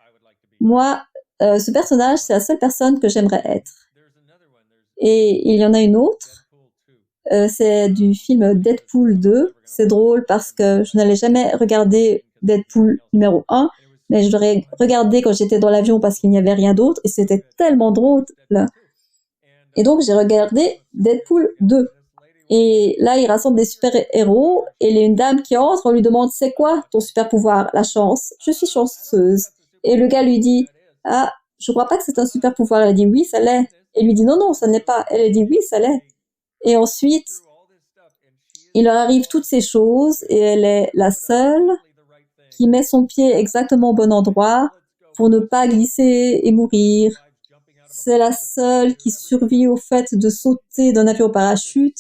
moi, ce personnage, c'est la seule personne que j'aimerais être. Et il y en a une autre, c'est du film Deadpool 2. C'est drôle parce que je n'allais jamais regarder Deadpool numéro 1, mais je l'aurais regardé quand j'étais dans l'avion parce qu'il n'y avait rien d'autre et c'était tellement drôle. Et donc j'ai regardé Deadpool 2. Et là, il rassemble des super-héros et il y a une dame qui entre, on lui demande c'est quoi ton super-pouvoir? La chance. Je suis chanceuse. Et le gars lui dit ah, je crois pas que c'est un super-pouvoir. Elle dit oui, ça l'est. Et lui dit non, non, ça ne l'est pas. Elle dit oui, ça l'est. Et ensuite, il leur arrive toutes ces choses et elle est la seule qui met son pied exactement au bon endroit pour ne pas glisser et mourir. C'est la seule qui survit au fait de sauter d'un avion au parachute.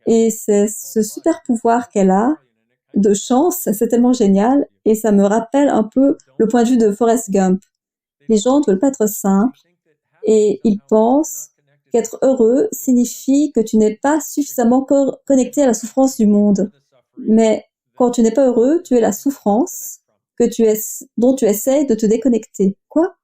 Et c'est ce super pouvoir qu'elle a, de chance, c'est tellement génial. Et ça me rappelle un peu le point de vue de Forrest Gump. Les gens ne veulent pas être simples et ils pensent qu'être heureux signifie que tu n'es pas suffisamment connecté à la souffrance du monde. Mais quand tu n'es pas heureux, tu es la souffrance dont tu essayes de te déconnecter. Quoi?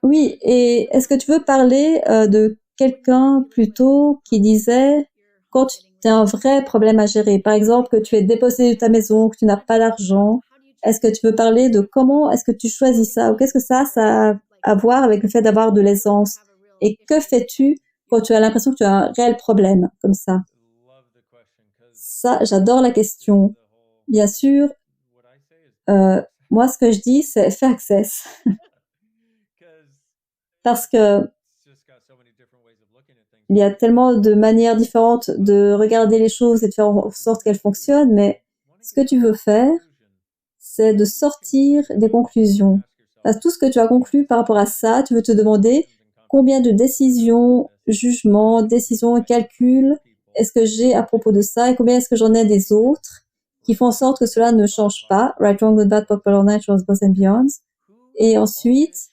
Oui, et est-ce que tu veux parler de quelqu'un plutôt qui disait quand tu as un vrai problème à gérer, par exemple que tu es dépossédé de ta maison, que tu n'as pas d'argent, est-ce que tu veux parler de comment est-ce que tu choisis ça ou qu'est-ce que ça a à voir avec le fait d'avoir de l'aisance? Et que fais-tu quand tu as l'impression que tu as un réel problème comme ça? Ça, j'adore la question. Bien sûr, moi, ce que je dis, c'est fais access. Parce que il y a tellement de manières différentes de regarder les choses et de faire en sorte qu'elles fonctionnent, mais ce que tu veux faire, c'est de sortir des conclusions. Parce que tout ce que tu as conclu par rapport à ça, tu veux te demander combien de décisions, jugements, décisions et calculs est-ce que j'ai à propos de ça et combien est-ce que j'en ai des autres qui font en sorte que cela ne change pas. Right, wrong, good, bad, popular, natural, both and beyond. Et ensuite,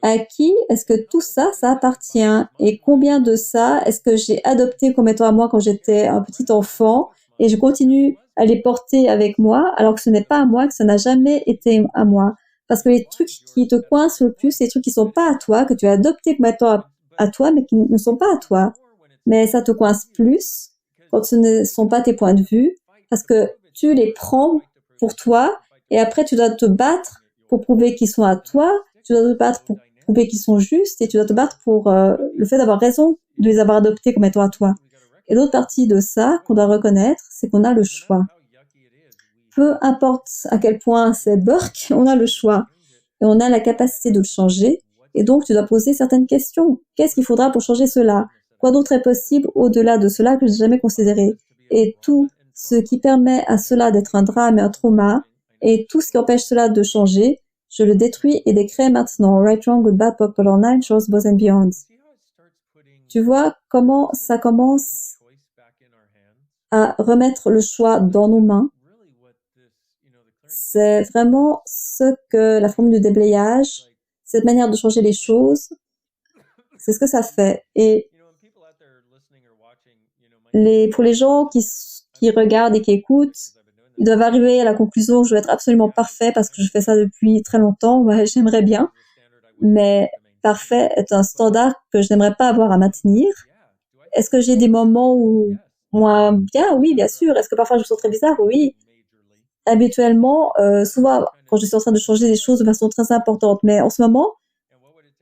à qui est-ce que tout ça, ça appartient et combien de ça est-ce que j'ai adopté comme étant à moi quand j'étais un petit enfant et je continue à les porter avec moi alors que ce n'est pas à moi, que ça n'a jamais été à moi. Parce que les trucs qui te coincent le plus, c'est les trucs qui sont pas à toi, que tu as adoptés comme étant à toi, mais qui ne sont pas à toi. Mais ça te coince plus quand ce ne sont pas tes points de vue, parce que tu les prends pour toi, et après tu dois te battre pour prouver qu'ils sont à toi, tu dois te battre pour prouver qu'ils sont justes, et tu dois te battre pour le fait d'avoir raison de les avoir adoptés comme étant à toi. Et l'autre partie de ça qu'on doit reconnaître, c'est qu'on a le choix. Peu importe à quel point c'est Burke, on a le choix. Et on a la capacité de le changer. Et donc, tu dois poser certaines questions. Qu'est-ce qu'il faudra pour changer cela? Quoi d'autre est possible au-delà de cela que je n'ai jamais considéré? Et tout ce qui permet à cela d'être un drame et un trauma, et tout ce qui empêche cela de changer, je le détruis et décrée maintenant. Right, wrong, good, bad, popular, nine, shows, both and beyond. Tu vois comment ça commence à remettre le choix dans nos mains. C'est vraiment ce que la formule de déblayage, cette manière de changer les choses, c'est ce que ça fait. Et pour les gens qui regardent et qui écoutent, ils doivent arriver à la conclusion que je vais être absolument parfait parce que je fais ça depuis très longtemps. Ouais, j'aimerais bien, mais parfait est un standard que je n'aimerais pas avoir à maintenir. Est-ce que j'ai des moments où moins bien? Oui, bien sûr. Est-ce que parfois je me sens très bizarre? Oui. Habituellement, souvent, quand je suis en train de changer des choses de façon très importante, mais en ce moment,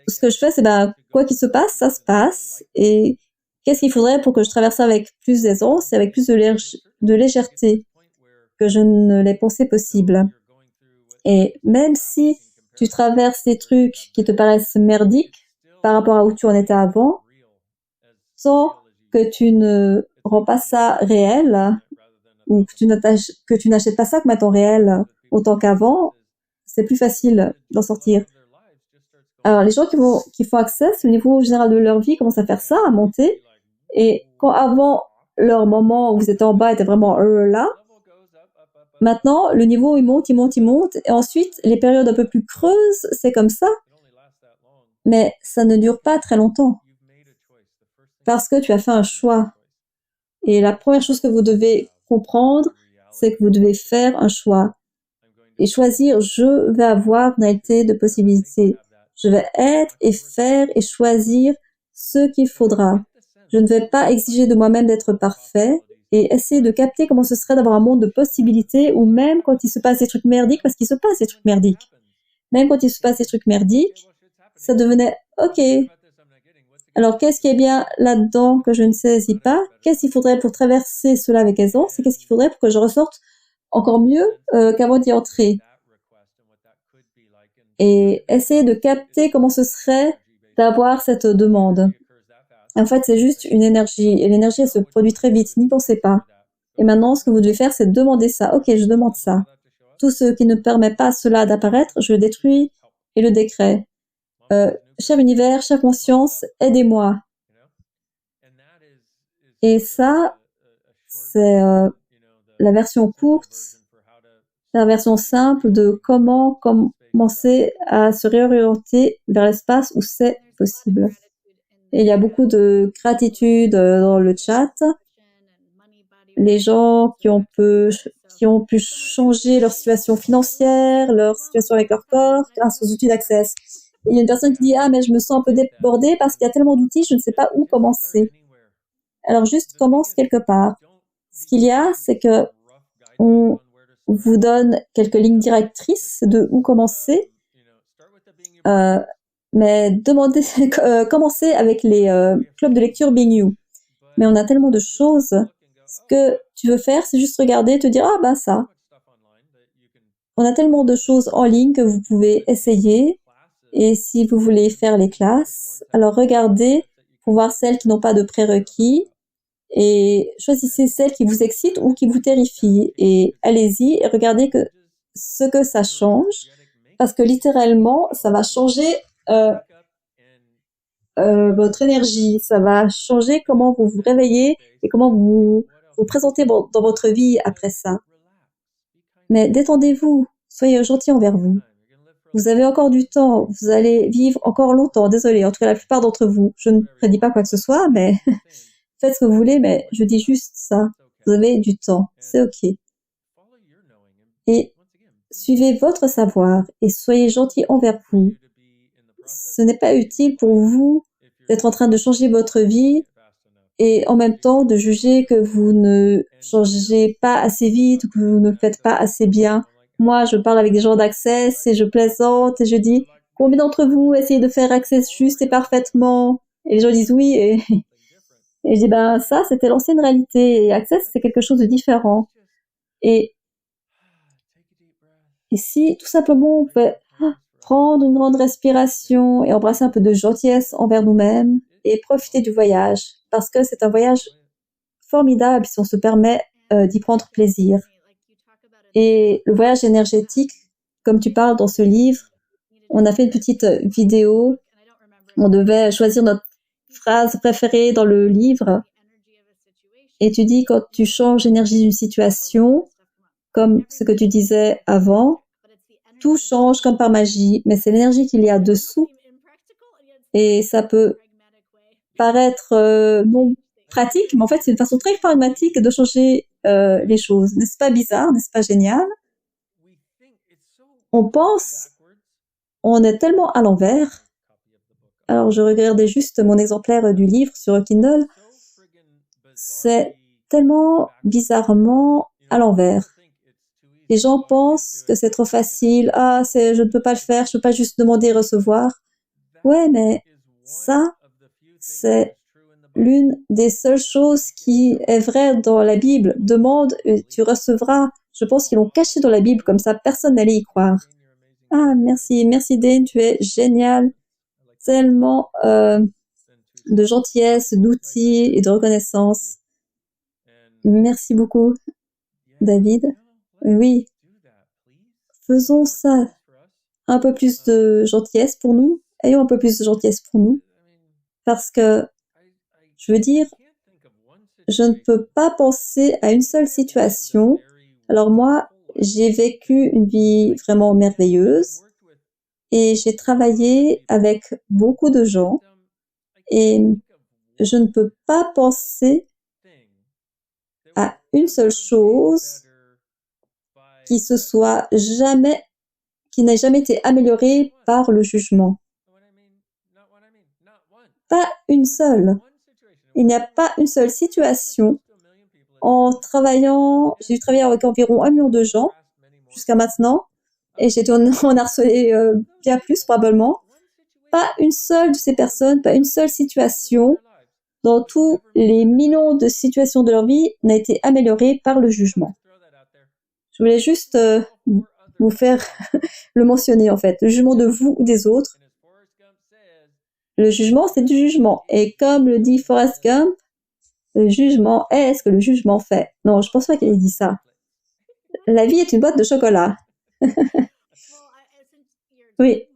ce que je fais, c'est quoi qu'il se passe, ça se passe. Et qu'est-ce qu'il faudrait pour que je traverse ça avec plus d'aisance et avec plus de légèreté que je ne l'ai pensé possible. Et même si tu traverses des trucs qui te paraissent merdiques par rapport à où tu en étais avant, sans que tu ne rends pas ça réel, ou que tu n'achètes pas ça comme étant réel autant qu'avant, c'est plus facile d'en sortir. Alors, les gens qui font accès, le niveau général de leur vie commence à faire ça, à monter. Et quand avant, leur moment où vous étiez en bas était vraiment là, maintenant, le niveau, il monte, il monte, il monte. Et ensuite, les périodes un peu plus creuses, c'est comme ça. Mais ça ne dure pas très longtemps. Parce que tu as fait un choix. Et la première chose que vous devez comprendre, c'est que vous devez faire un choix. Et choisir, je vais avoir une réalité de possibilités. Je vais être et faire et choisir ce qu'il faudra. Je ne vais pas exiger de moi-même d'être parfait et essayer de capter comment ce serait d'avoir un monde de possibilités où même quand il se passe des trucs merdiques, parce qu'il se passe des trucs merdiques, même quand il se passe des trucs merdiques, ça devenait OK. Alors, qu'est-ce qui est bien là-dedans que je ne saisis pas? Qu'est-ce qu'il faudrait pour traverser cela avec aisance? Et qu'est-ce qu'il faudrait pour que je ressorte encore mieux qu'avant d'y entrer? Et essayer de capter comment ce serait d'avoir cette demande. En fait, c'est juste une énergie. Et l'énergie, elle se produit très vite. N'y pensez pas. Et maintenant, ce que vous devez faire, c'est demander ça. OK, je demande ça. Tout ce qui ne permet pas cela d'apparaître, je le détruis et le décret. Cher univers, chère conscience, aidez-moi. Et ça, c'est la version courte, la version simple de comment commencer à se réorienter vers l'espace où c'est possible. Et il y a beaucoup de gratitude dans le chat. Les gens qui ont pu changer leur situation financière, leur situation avec leur corps grâce aux outils d'Access. Il y a une personne qui dit « Ah, mais je me sens un peu débordée parce qu'il y a tellement d'outils, je ne sais pas où commencer. » Alors juste commence quelque part. Ce qu'il y a, c'est que on vous donne quelques lignes directrices de où commencer, mais commencez avec les clubs de lecture Being You. Mais on a tellement de choses. Ce que tu veux faire, c'est juste regarder et te dire « Ah, ça. » On a tellement de choses en ligne que vous pouvez essayer. Et si vous voulez faire les classes, alors regardez pour voir celles qui n'ont pas de prérequis et choisissez celles qui vous excitent ou qui vous terrifient. Et allez-y et regardez que ce que ça change, parce que littéralement, ça va changer euh, votre énergie, ça va changer comment vous vous réveillez et comment vous vous présentez dans votre vie après ça. Mais détendez-vous, soyez gentil envers vous. Vous avez encore du temps, vous allez vivre encore longtemps, désolé, en tout cas la plupart d'entre vous. Je ne prédis pas quoi que ce soit, mais faites ce que vous voulez, mais je dis juste ça. Vous avez du temps, c'est ok. Et suivez votre savoir et soyez gentil envers vous. Ce n'est pas utile pour vous d'être en train de changer votre vie et en même temps de juger que vous ne changez pas assez vite ou que vous ne le faites pas assez bien. Moi, je parle avec des gens d'Access et je plaisante et je dis combien d'entre vous essayez de faire Access juste et parfaitement? Et les gens disent oui et je dis ben ça c'était l'ancienne réalité et Access c'est quelque chose de différent. Et, et si tout simplement on peut prendre une grande respiration et embrasser un peu de gentillesse envers nous-mêmes et profiter du voyage parce que c'est un voyage formidable si on se permet d'y prendre plaisir. Et le voyage énergétique, comme tu parles dans ce livre, on a fait une petite vidéo. On devait choisir notre phrase préférée dans le livre. Et tu dis quand tu changes l'énergie d'une situation, comme ce que tu disais avant, tout change comme par magie, mais c'est l'énergie qu'il y a dessous. Et ça peut paraître non pratique, mais en fait c'est une façon très pragmatique de changer les choses. N'est-ce pas bizarre? N'est-ce pas génial? On pense, on est tellement à l'envers. Alors je regardais juste mon exemplaire du livre sur Kindle. C'est tellement bizarrement à l'envers. Les gens pensent que c'est trop facile. Ah, je ne peux pas le faire, je ne peux pas juste demander et recevoir. Ouais, mais ça, c'est l'une des seules choses qui est vraie dans la Bible. Demande et tu recevras. Je pense qu'ils l'ont caché dans la Bible, comme ça personne n'allait y croire. Ah, merci, merci Dane, tu es génial. Tellement de gentillesse, d'outils et de reconnaissance. Merci beaucoup, David. Oui, faisons ça. Un peu plus de gentillesse pour nous. Ayons un peu plus de gentillesse pour nous. Parce que, je veux dire, je ne peux pas penser à une seule situation. Alors moi, j'ai vécu une vie vraiment merveilleuse et j'ai travaillé avec beaucoup de gens et je ne peux pas penser à une seule chose qui n'ait jamais été améliorée par le jugement. Pas une seule. Il n'y a pas une seule situation. J'ai dû travailler avec environ 1 million de gens jusqu'à maintenant, et j'ai dû en harceler bien plus probablement. Pas une seule de ces personnes, pas une seule situation dans tous les millions de situations de leur vie n'a été améliorée par le jugement. Je voulais juste vous faire le mentionner en fait, le jugement de vous ou des autres. Le jugement, c'est du jugement. Et comme le dit Forrest Gump, le jugement est ce que le jugement fait. Non, je pense pas qu'il ait dit ça. La vie est une boîte de chocolat. Oui.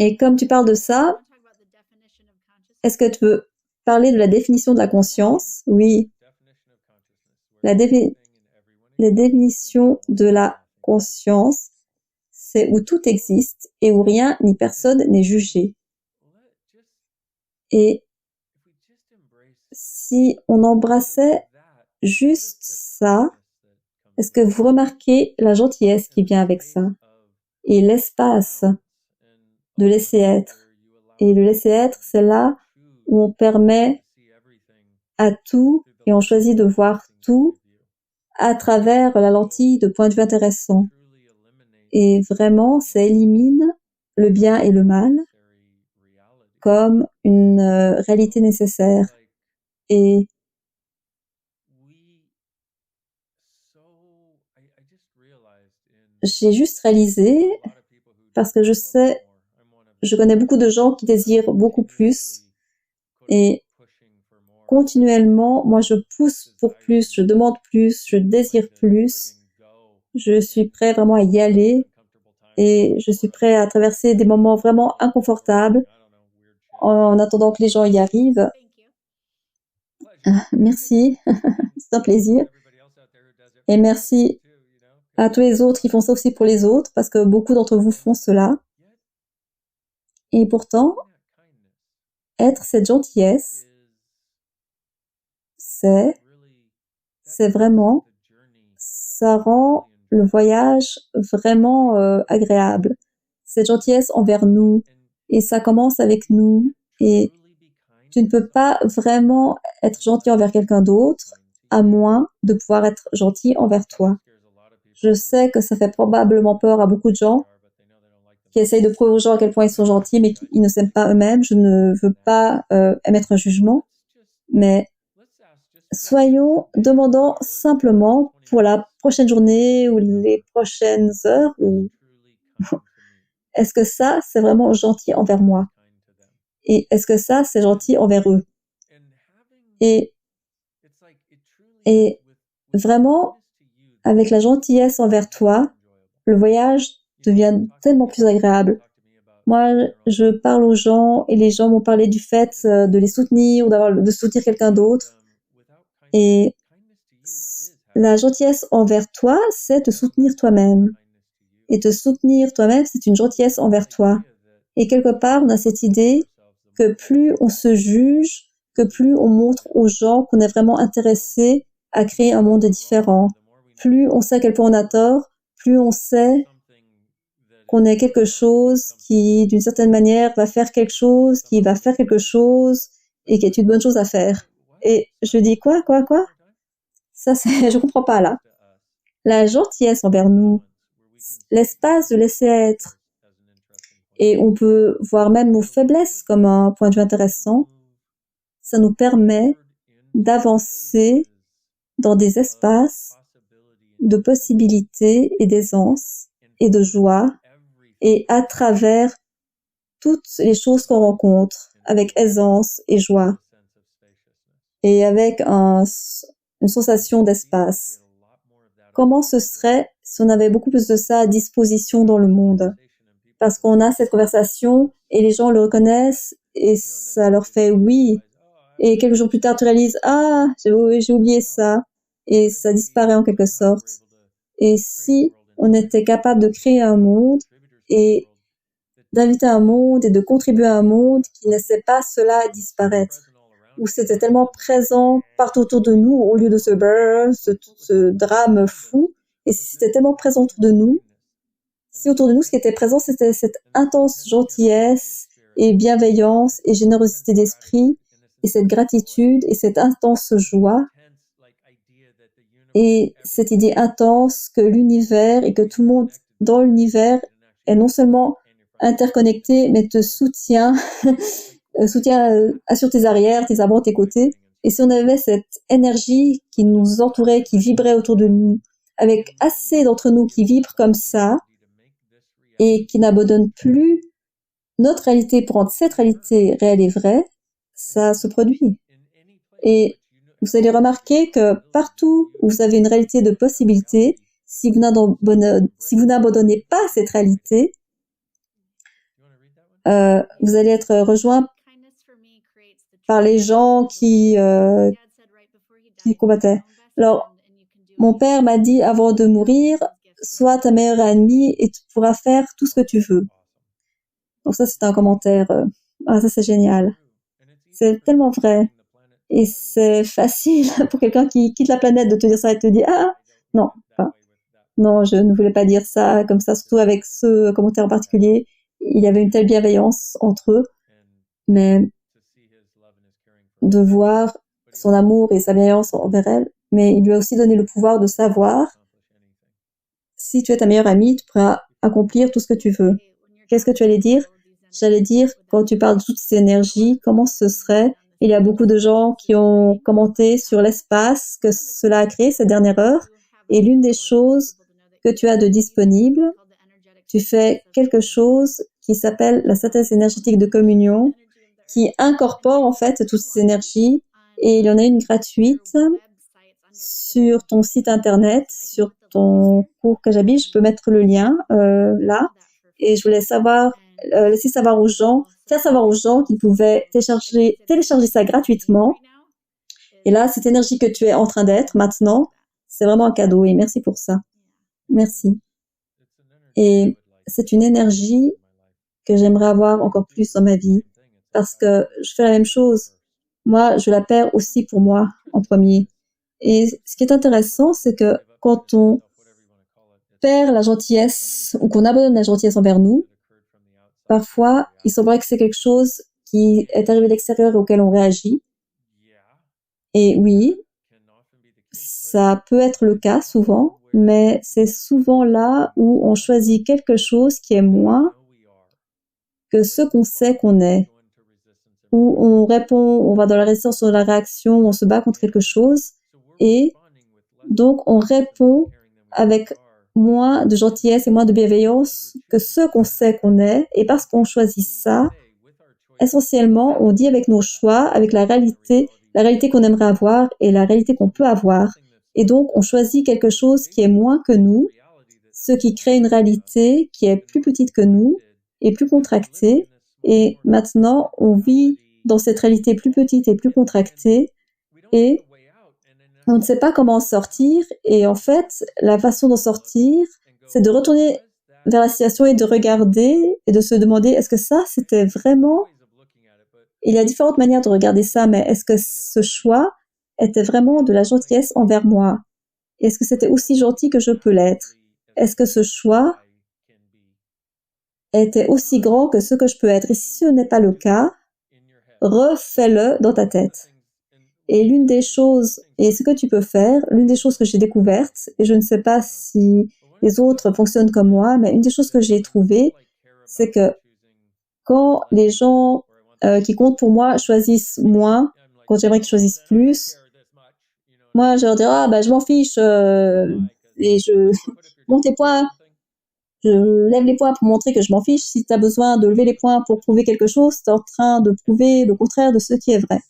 Et comme tu parles de ça, est-ce que tu veux parler de la définition de la conscience? Oui. La définition de la conscience, c'est où tout existe et où rien ni personne n'est jugé. Et si on embrassait juste ça, est-ce que vous remarquez la gentillesse qui vient avec ça? Et l'espace de laisser être. Et le laisser être, c'est là où on permet à tout et on choisit de voir tout à travers la lentille de point de vue intéressant. Et vraiment, ça élimine le bien et le mal comme une réalité nécessaire. Et j'ai juste réalisé, parce que je connais beaucoup de gens qui désirent beaucoup plus, et continuellement, moi je pousse pour plus, je demande plus, je désire plus, Je suis prêt vraiment à y aller et je suis prêt à traverser des moments vraiment inconfortables en attendant que les gens y arrivent. Merci, c'est un plaisir. Et merci à tous les autres qui font ça aussi pour les autres, parce que beaucoup d'entre vous font cela. Et pourtant, être cette gentillesse, c'est, c'est vraiment, ça rend le voyage vraiment agréable. Cette gentillesse envers nous, et ça commence avec nous, et tu ne peux pas vraiment être gentil envers quelqu'un d'autre à moins de pouvoir être gentil envers toi. Je sais que ça fait probablement peur à beaucoup de gens qui essayent de prouver aux gens à quel point ils sont gentils, mais qui ne s'aiment pas eux-mêmes. Je ne veux pas émettre un jugement, mais demandant simplement pour la prochaine journée ou les prochaines heures, ou est-ce que ça, c'est vraiment gentil envers moi? Et est-ce que ça, c'est gentil envers eux? Et, et vraiment, avec la gentillesse envers toi, le voyage devient tellement plus agréable. Moi, je parle aux gens et les gens m'ont parlé du fait de les soutenir ou de soutenir quelqu'un d'autre. Et la gentillesse envers toi, c'est te soutenir toi-même. Et te soutenir toi-même, c'est une gentillesse envers toi. Et quelque part, on a cette idée que plus on se juge, que plus on montre aux gens qu'on est vraiment intéressé à créer un monde différent. Plus on sait à quel point on a tort, plus on sait qu'on est quelque chose qui, d'une certaine manière, va faire quelque chose, qui va faire quelque chose et qui est une bonne chose à faire. Et je dis quoi? Ça, c'est, je comprends pas là. La gentillesse envers nous, l'espace de laisser être. Et on peut voir même nos faiblesses comme un point de vue intéressant. Ça nous permet d'avancer dans des espaces de possibilités et d'aisance et de joie et à travers toutes les choses qu'on rencontre avec aisance et joie et avec une sensation d'espace. Comment ce serait si on avait beaucoup plus de ça à disposition dans le monde? Parce qu'on a cette conversation et les gens le reconnaissent et ça leur fait oui. Et quelques jours plus tard, tu réalises, ah, j'ai oublié ça. Et ça disparaît en quelque sorte. Et si on était capable de créer un monde et d'inviter un monde et de contribuer à un monde qui ne laissait pas cela disparaître, où c'était tellement présent partout autour de nous au lieu de ce drame fou, et si c'était tellement présent autour de nous, si autour de nous ce qui était présent c'était cette intense gentillesse et bienveillance et générosité d'esprit et cette gratitude et cette intense joie et cette idée intense que l'univers et que tout le monde dans l'univers est non seulement interconnecté mais te soutient assure tes arrières, tes avant, tes côtés. Et si on avait cette énergie qui nous entourait, qui vibrait autour de nous, avec assez d'entre nous qui vibrent comme ça, et qui n'abandonnent plus notre réalité pour rendre cette réalité réelle et vraie, ça se produit. Et vous allez remarquer que partout où vous avez une réalité de possibilités, si vous n'abandonnez pas cette réalité, vous allez être rejoint par les gens qui combattaient. Alors, mon père m'a dit avant de mourir, sois ta meilleure amie et tu pourras faire tout ce que tu veux. Donc ça, c'est un commentaire. Ah, ça, c'est génial. C'est tellement vrai. Et c'est facile pour quelqu'un qui quitte la planète de te dire ça et te dire, ah, non, non, je ne voulais pas dire ça comme ça, surtout avec ce commentaire en particulier. Il y avait une telle bienveillance entre eux, mais de voir son amour et sa bienveillance envers elle, mais il lui a aussi donné le pouvoir de savoir si tu es ta meilleure amie, tu pourras accomplir tout ce que tu veux. Qu'est-ce que tu allais dire? J'allais dire, quand tu parles de toutes ces énergies, comment ce serait? Il y a beaucoup de gens qui ont commenté sur l'espace que cela a créé ces dernières heures, et l'une des choses que tu as de disponible, tu fais quelque chose qui s'appelle la synthèse énergétique de communion, qui incorpore en fait toutes ces énergies, et il y en a une gratuite sur ton site internet, sur ton cours Kajabi. Je peux mettre le lien là. Et je voulais laisser savoir aux gens, faire savoir aux gens qu'ils pouvaient télécharger ça gratuitement. Et là, cette énergie que tu es en train d'être maintenant, c'est vraiment un cadeau et merci pour ça. Merci. Et c'est une énergie que j'aimerais avoir encore plus dans ma vie parce que je fais la même chose. Moi, je la perds aussi pour moi en premier. Et ce qui est intéressant, c'est que quand on perd la gentillesse ou qu'on abandonne la gentillesse envers nous, parfois, il semblerait que c'est quelque chose qui est arrivé de l'extérieur et auquel on réagit. Et oui, ça peut être le cas souvent, mais c'est souvent là où on choisit quelque chose qui est moins que ce qu'on sait qu'on est. Où on répond, on va dans la résistance ou la réaction, on se bat contre quelque chose, et donc on répond avec moins de gentillesse et moins de bienveillance que ce qu'on sait qu'on est, et parce qu'on choisit ça, essentiellement, on dit avec nos choix, avec la réalité qu'on aimerait avoir et la réalité qu'on peut avoir. Et donc, on choisit quelque chose qui est moins que nous, ce qui crée une réalité qui est plus petite que nous et plus contractée. Et maintenant, on vit dans cette réalité plus petite et plus contractée et on ne sait pas comment en sortir. Et en fait, la façon d'en sortir, c'est de retourner vers la situation et de regarder et de se demander, est-ce que ça, c'était vraiment... Il y a différentes manières de regarder ça, mais est-ce que ce choix était vraiment de la gentillesse envers moi? Est-ce que c'était aussi gentil que je peux l'être? Est-ce que ce choix était aussi grand que ce que je peux être? Et si ce n'est pas le cas, refais-le dans ta tête. Et l'une des choses, et ce que tu peux faire, l'une des choses que j'ai découvertes, et je ne sais pas si les autres fonctionnent comme moi, mais une des choses que j'ai trouvées, c'est que quand les gens qui comptent pour moi choisissent moins, quand j'aimerais qu'ils choisissent plus, moi je leur dis je m'en fiche et je monte les points, je lève les points pour montrer que je m'en fiche. Si tu as besoin de lever les points pour prouver quelque chose, tu es en train de prouver le contraire de ce qui est vrai.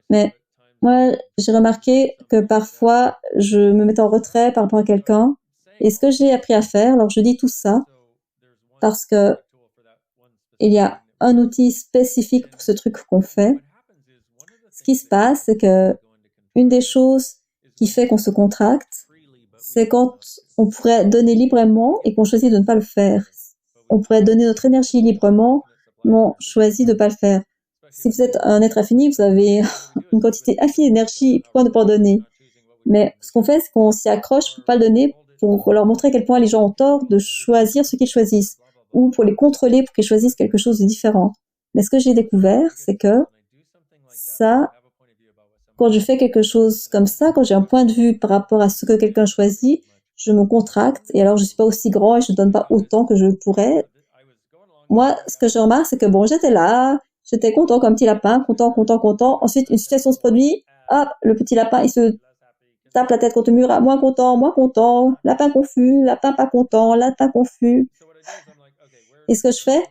Mais moi, j'ai remarqué que parfois, je me mets en retrait par rapport à quelqu'un. Et ce que j'ai appris à faire, alors je dis tout ça, parce que il y a un outil spécifique pour ce truc qu'on fait. Ce qui se passe, c'est que une des choses qui fait qu'on se contracte, c'est quand on pourrait donner librement et qu'on choisit de ne pas le faire. On pourrait donner notre énergie librement, mais on choisit de ne pas le faire. Si vous êtes un être infini, vous avez une quantité infinie d'énergie, pourquoi ne pas en donner? Mais ce qu'on fait, c'est qu'on s'y accroche pour ne pas le donner, pour leur montrer à quel point les gens ont tort de choisir ce qu'ils choisissent, ou pour les contrôler pour qu'ils choisissent quelque chose de différent. Mais ce que j'ai découvert, c'est que ça, quand je fais quelque chose comme ça, quand j'ai un point de vue par rapport à ce que quelqu'un choisit, je me contracte, et alors je suis pas aussi grand et je donne pas autant que je pourrais. Moi, ce que je remarque, c'est que bon, j'étais là, j'étais content comme petit lapin, content, content, content. Ensuite, une situation se produit, hop, le petit lapin, il se tape la tête contre le mur, moins content, lapin confus, lapin pas content, lapin confus. Et ce que je fais,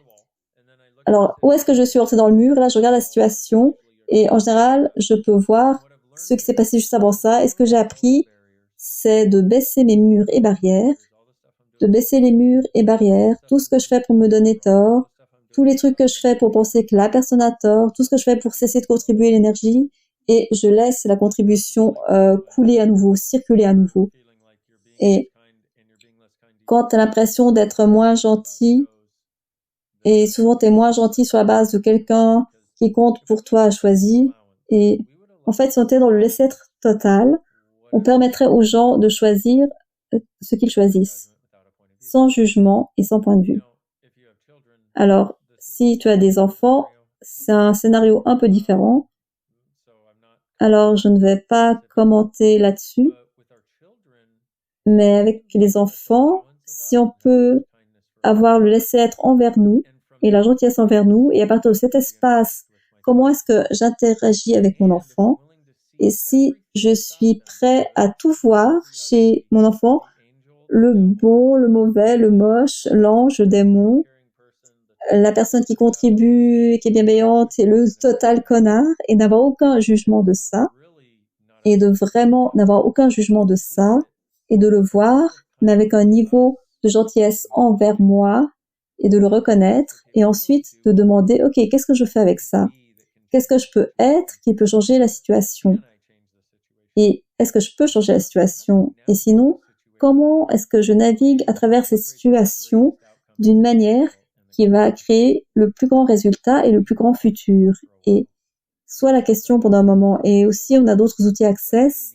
alors, où est-ce que je suis entrée dans le mur? Là, je regarde la situation et en général, je peux voir ce qui s'est passé juste avant ça. Et ce que j'ai appris, c'est de baisser mes murs et barrières, de baisser les murs et barrières, tout ce que je fais pour me donner tort, tous les trucs que je fais pour penser que la personne a tort, tout ce que je fais pour cesser de contribuer l'énergie, et je laisse la contribution couler à nouveau, circuler à nouveau. Et quand tu as l'impression d'être moins gentil, et souvent tu es moins gentil sur la base de quelqu'un qui compte pour toi à choisir, et en fait, si on était dans le laisser-être total, on permettrait aux gens de choisir ce qu'ils choisissent, sans jugement et sans point de vue. Alors, si tu as des enfants, c'est un scénario un peu différent. Alors, je ne vais pas commenter là-dessus. Mais avec les enfants, si on peut avoir le laisser-être envers nous et la gentillesse envers nous, et à partir de cet espace, comment est-ce que j'interagis avec mon enfant? Et si je suis prêt à tout voir chez mon enfant, le bon, le mauvais, le moche, l'ange, le démon, la personne qui contribue, qui est bienveillante, et le total connard, et n'avoir aucun jugement de ça. et de vraiment n'avoir aucun jugement de ça et de le voir, mais avec un niveau de gentillesse envers moi et de le reconnaître et ensuite de demander, OK, qu'est-ce que je fais avec ça? Qu'est-ce que je peux être qui peut changer la situation? Et est-ce que je peux changer la situation? Et sinon, comment est-ce que je navigue à travers ces situations d'une manière qui va créer le plus grand résultat et le plus grand futur? Et soit la question pendant un moment. Et aussi, on a d'autres outils Access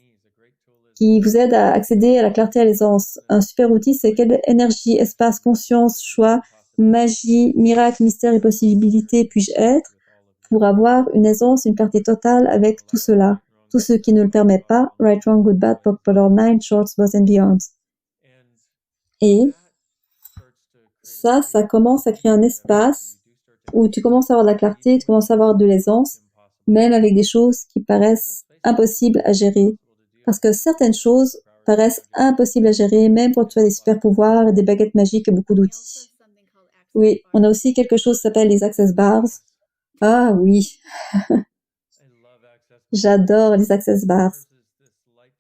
qui vous aident à accéder à la clarté et à l'aisance. Un super outil, c'est quelle énergie, espace, conscience, choix, magie, miracle, mystère et possibilité puis-je être pour avoir une aisance, une clarté totale avec tout cela. Tout ce qui ne le permet pas, right, wrong, good, bad, popular, nine, shorts, boss and beyond. Et ça commence à créer un espace où tu commences à avoir de la clarté, tu commences à avoir de l'aisance, même avec des choses qui paraissent impossibles à gérer. Parce que certaines choses paraissent impossibles à gérer, même quand tu as des super pouvoirs, des baguettes magiques et beaucoup d'outils. Oui, on a aussi quelque chose qui s'appelle les Access Bars. Ah oui, j'adore les Access Bars.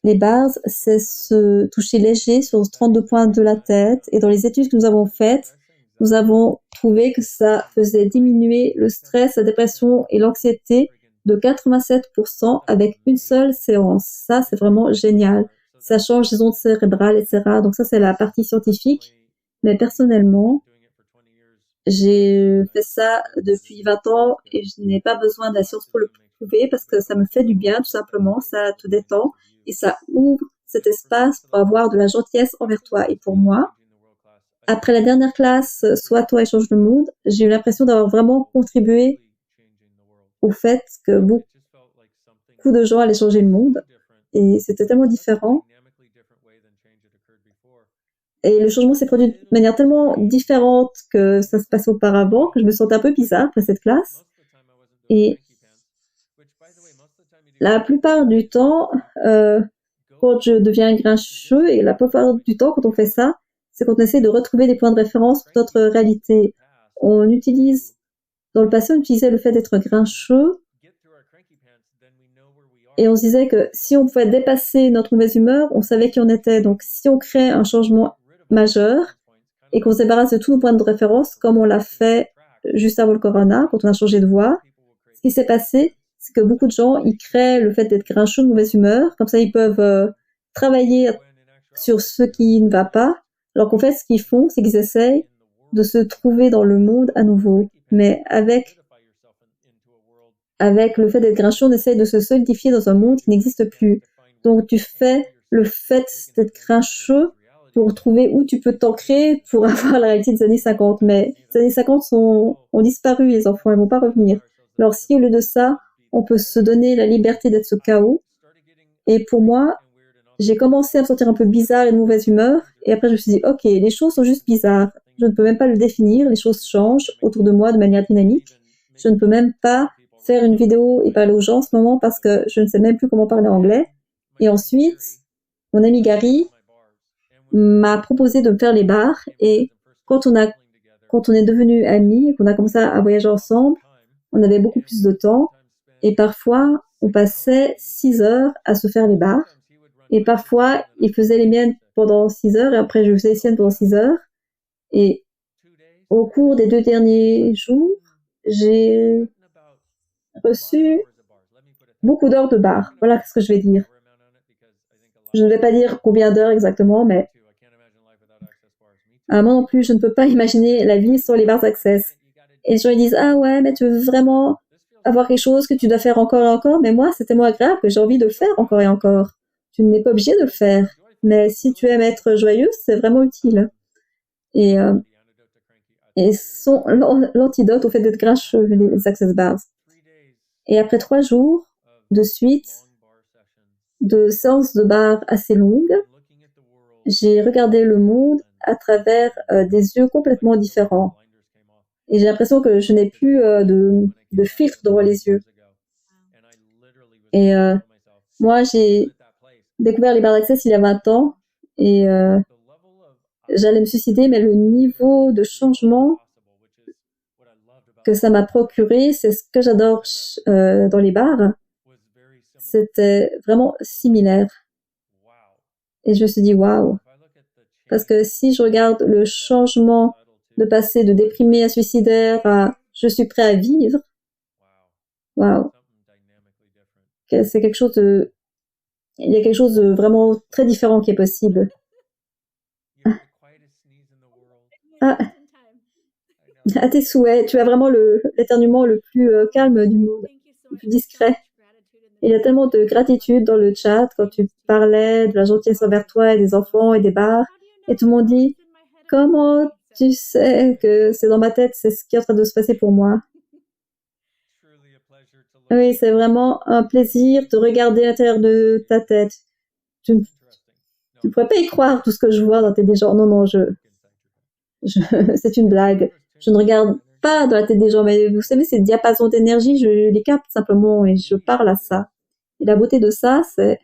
Les bars, c'est se toucher léger sur 32 points de la tête. Et dans les études que nous avons faites, nous avons trouvé que ça faisait diminuer le stress, la dépression et l'anxiété de 87% avec une seule séance. Ça, c'est vraiment génial. Ça change les ondes cérébrales, etc. Donc ça, c'est la partie scientifique. Mais personnellement, j'ai fait ça depuis 20 ans et je n'ai pas besoin de la science pour le prouver parce que ça me fait du bien, tout simplement. Ça te détend et ça ouvre cet espace pour avoir de la gentillesse envers toi. Et pour moi, après la dernière classe, Sois toi et change le monde, j'ai eu l'impression d'avoir vraiment contribué au fait que beaucoup de gens allaient changer le monde. Et c'était tellement différent. Et le changement s'est produit de manière tellement différente que ça se passait auparavant que je me sentais un peu bizarre après cette classe. Et la plupart du temps, quand je deviens grincheux, et la plupart du temps quand on fait ça, c'est quand on essaie de retrouver des points de référence pour notre réalité. On utilise, dans le passé, on utilisait le fait d'être grincheux et on se disait que si on pouvait dépasser notre mauvaise humeur, on savait qui on était. Donc si on crée un changement majeur et qu'on se débarrasse de tous nos points de référence, comme on l'a fait juste avant le corona, quand on a changé de voix, ce qui s'est passé, c'est que beaucoup de gens, ils créent le fait d'être grincheux, de mauvaise humeur, comme ça ils peuvent travailler sur ce qui ne va pas, alors qu'en fait, ce qu'ils font, c'est qu'ils essayent de se trouver dans le monde à nouveau. Mais avec le fait d'être grincheux, on essaye de se solidifier dans un monde qui n'existe plus. Donc tu fais le fait d'être grincheux pour trouver où tu peux t'ancrer pour avoir la réalité des années 50. Mais les années 50 ont disparu, les enfants, ils vont pas revenir. Alors si au lieu de ça, on peut se donner la liberté d'être ce chaos, et pour moi, j'ai commencé à me sentir un peu bizarre et de mauvaise humeur, et après je me suis dit, ok, les choses sont juste bizarres, je ne peux même pas le définir, les choses changent autour de moi de manière dynamique, je ne peux même pas faire une vidéo et parler aux gens en ce moment parce que je ne sais même plus comment parler anglais. Et ensuite, mon ami Gary m'a proposé de me faire les bars, et quand on est devenus amis et qu'on a commencé à voyager ensemble, on avait beaucoup plus de temps, et parfois on passait 6 heures à se faire les bars, et parfois il faisait les miennes pendant 6 heures et après je faisais les siennes pendant 6 heures, et au cours des 2 derniers jours, j'ai reçu beaucoup d'heures de bar. Voilà ce que je vais dire. Je ne vais pas dire combien d'heures exactement, mais moi non plus, je ne peux pas imaginer la vie sans les bars Access. Et les gens ils disent, ah ouais, mais tu veux vraiment avoir quelque chose que tu dois faire encore et encore, mais moi, c'est tellement agréable que j'ai envie de le faire encore et encore. Tu n'es pas obligé de le faire. Mais si tu aimes être joyeuse, c'est vraiment utile. Et, euh, et sont l'antidote au fait d'être grincheux, les Access Bars. Et après 3 jours de suite, de séances de bar assez longues, j'ai regardé le monde à travers des yeux complètement différents. Et j'ai l'impression que je n'ai plus de filtre devant les yeux. Et moi, j'ai découvert les bars d'access il y a 20 ans et j'allais me suicider, mais le niveau de changement que ça m'a procuré, c'est ce que j'adore dans les bars, c'était vraiment similaire. Et je me suis dit, waouh. Parce que si je regarde le changement de passer de déprimé à suicidaire à je suis prêt à vivre, waouh. C'est quelque chose de, il y a quelque chose de vraiment très différent qui est possible. Ah, à tes souhaits, tu as vraiment l'éternuement le plus calme du monde, le plus discret. Il y a tellement de gratitude dans le chat quand tu parlais de la gentillesse envers toi et des enfants et des bars. Et tout le monde dit, comment tu sais que c'est dans ma tête, c'est ce qui est en train de se passer pour moi. Oui, c'est vraiment un plaisir de regarder l'intérieur de ta tête. Tu ne pourrais pas y croire tout ce que je vois dans tes gens. Non, non, c'est une blague. Je ne regarde pas dans la tête des gens, mais vous savez, ces diapasons d'énergie, je les capte simplement et je parle à ça. Et la beauté de ça, c'est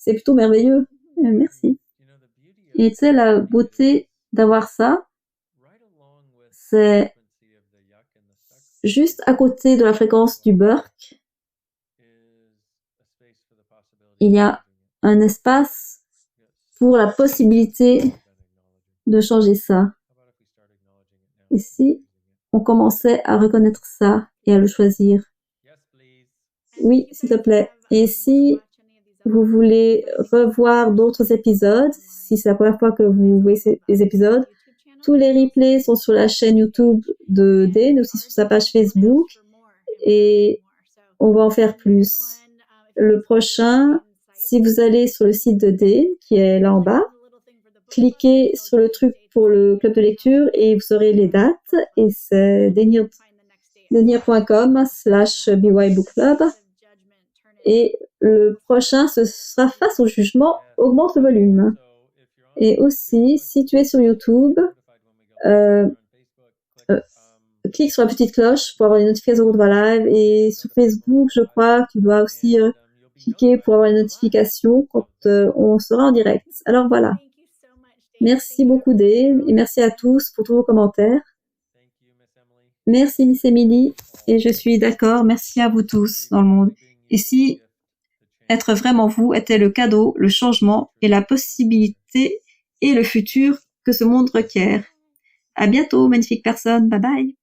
plutôt merveilleux. Merci. Et tu sais, la beauté d'avoir ça, c'est juste à côté de la fréquence du Burke, il y a un espace pour la possibilité de changer ça. Et si on commençait à reconnaître ça et à le choisir? Oui, s'il te plaît. Et si vous voulez revoir d'autres épisodes, si c'est la première fois que vous voyez ces épisodes, tous les replays sont sur la chaîne YouTube de Dane, aussi sur sa page Facebook, et on va en faire plus. Le prochain, si vous allez sur le site de Dane, qui est là en bas, cliquez sur le truc pour le club de lecture et vous aurez les dates, et c'est denir.com/bybookclub. Et le prochain, ce sera face au jugement, augmente le volume. Et aussi, si tu es sur YouTube, clique sur la petite cloche pour avoir les notifications de va live. Et sur Facebook, je crois que tu dois aussi cliquer pour avoir les notifications quand on sera en direct. Alors voilà. Merci beaucoup, Dave, et merci à tous pour tous vos commentaires. Merci, Miss Emily, et je suis d'accord. Merci à vous tous dans le monde. Et si être vraiment vous était le cadeau, le changement et la possibilité et le futur que ce monde requiert. À bientôt, magnifique personne. Bye bye.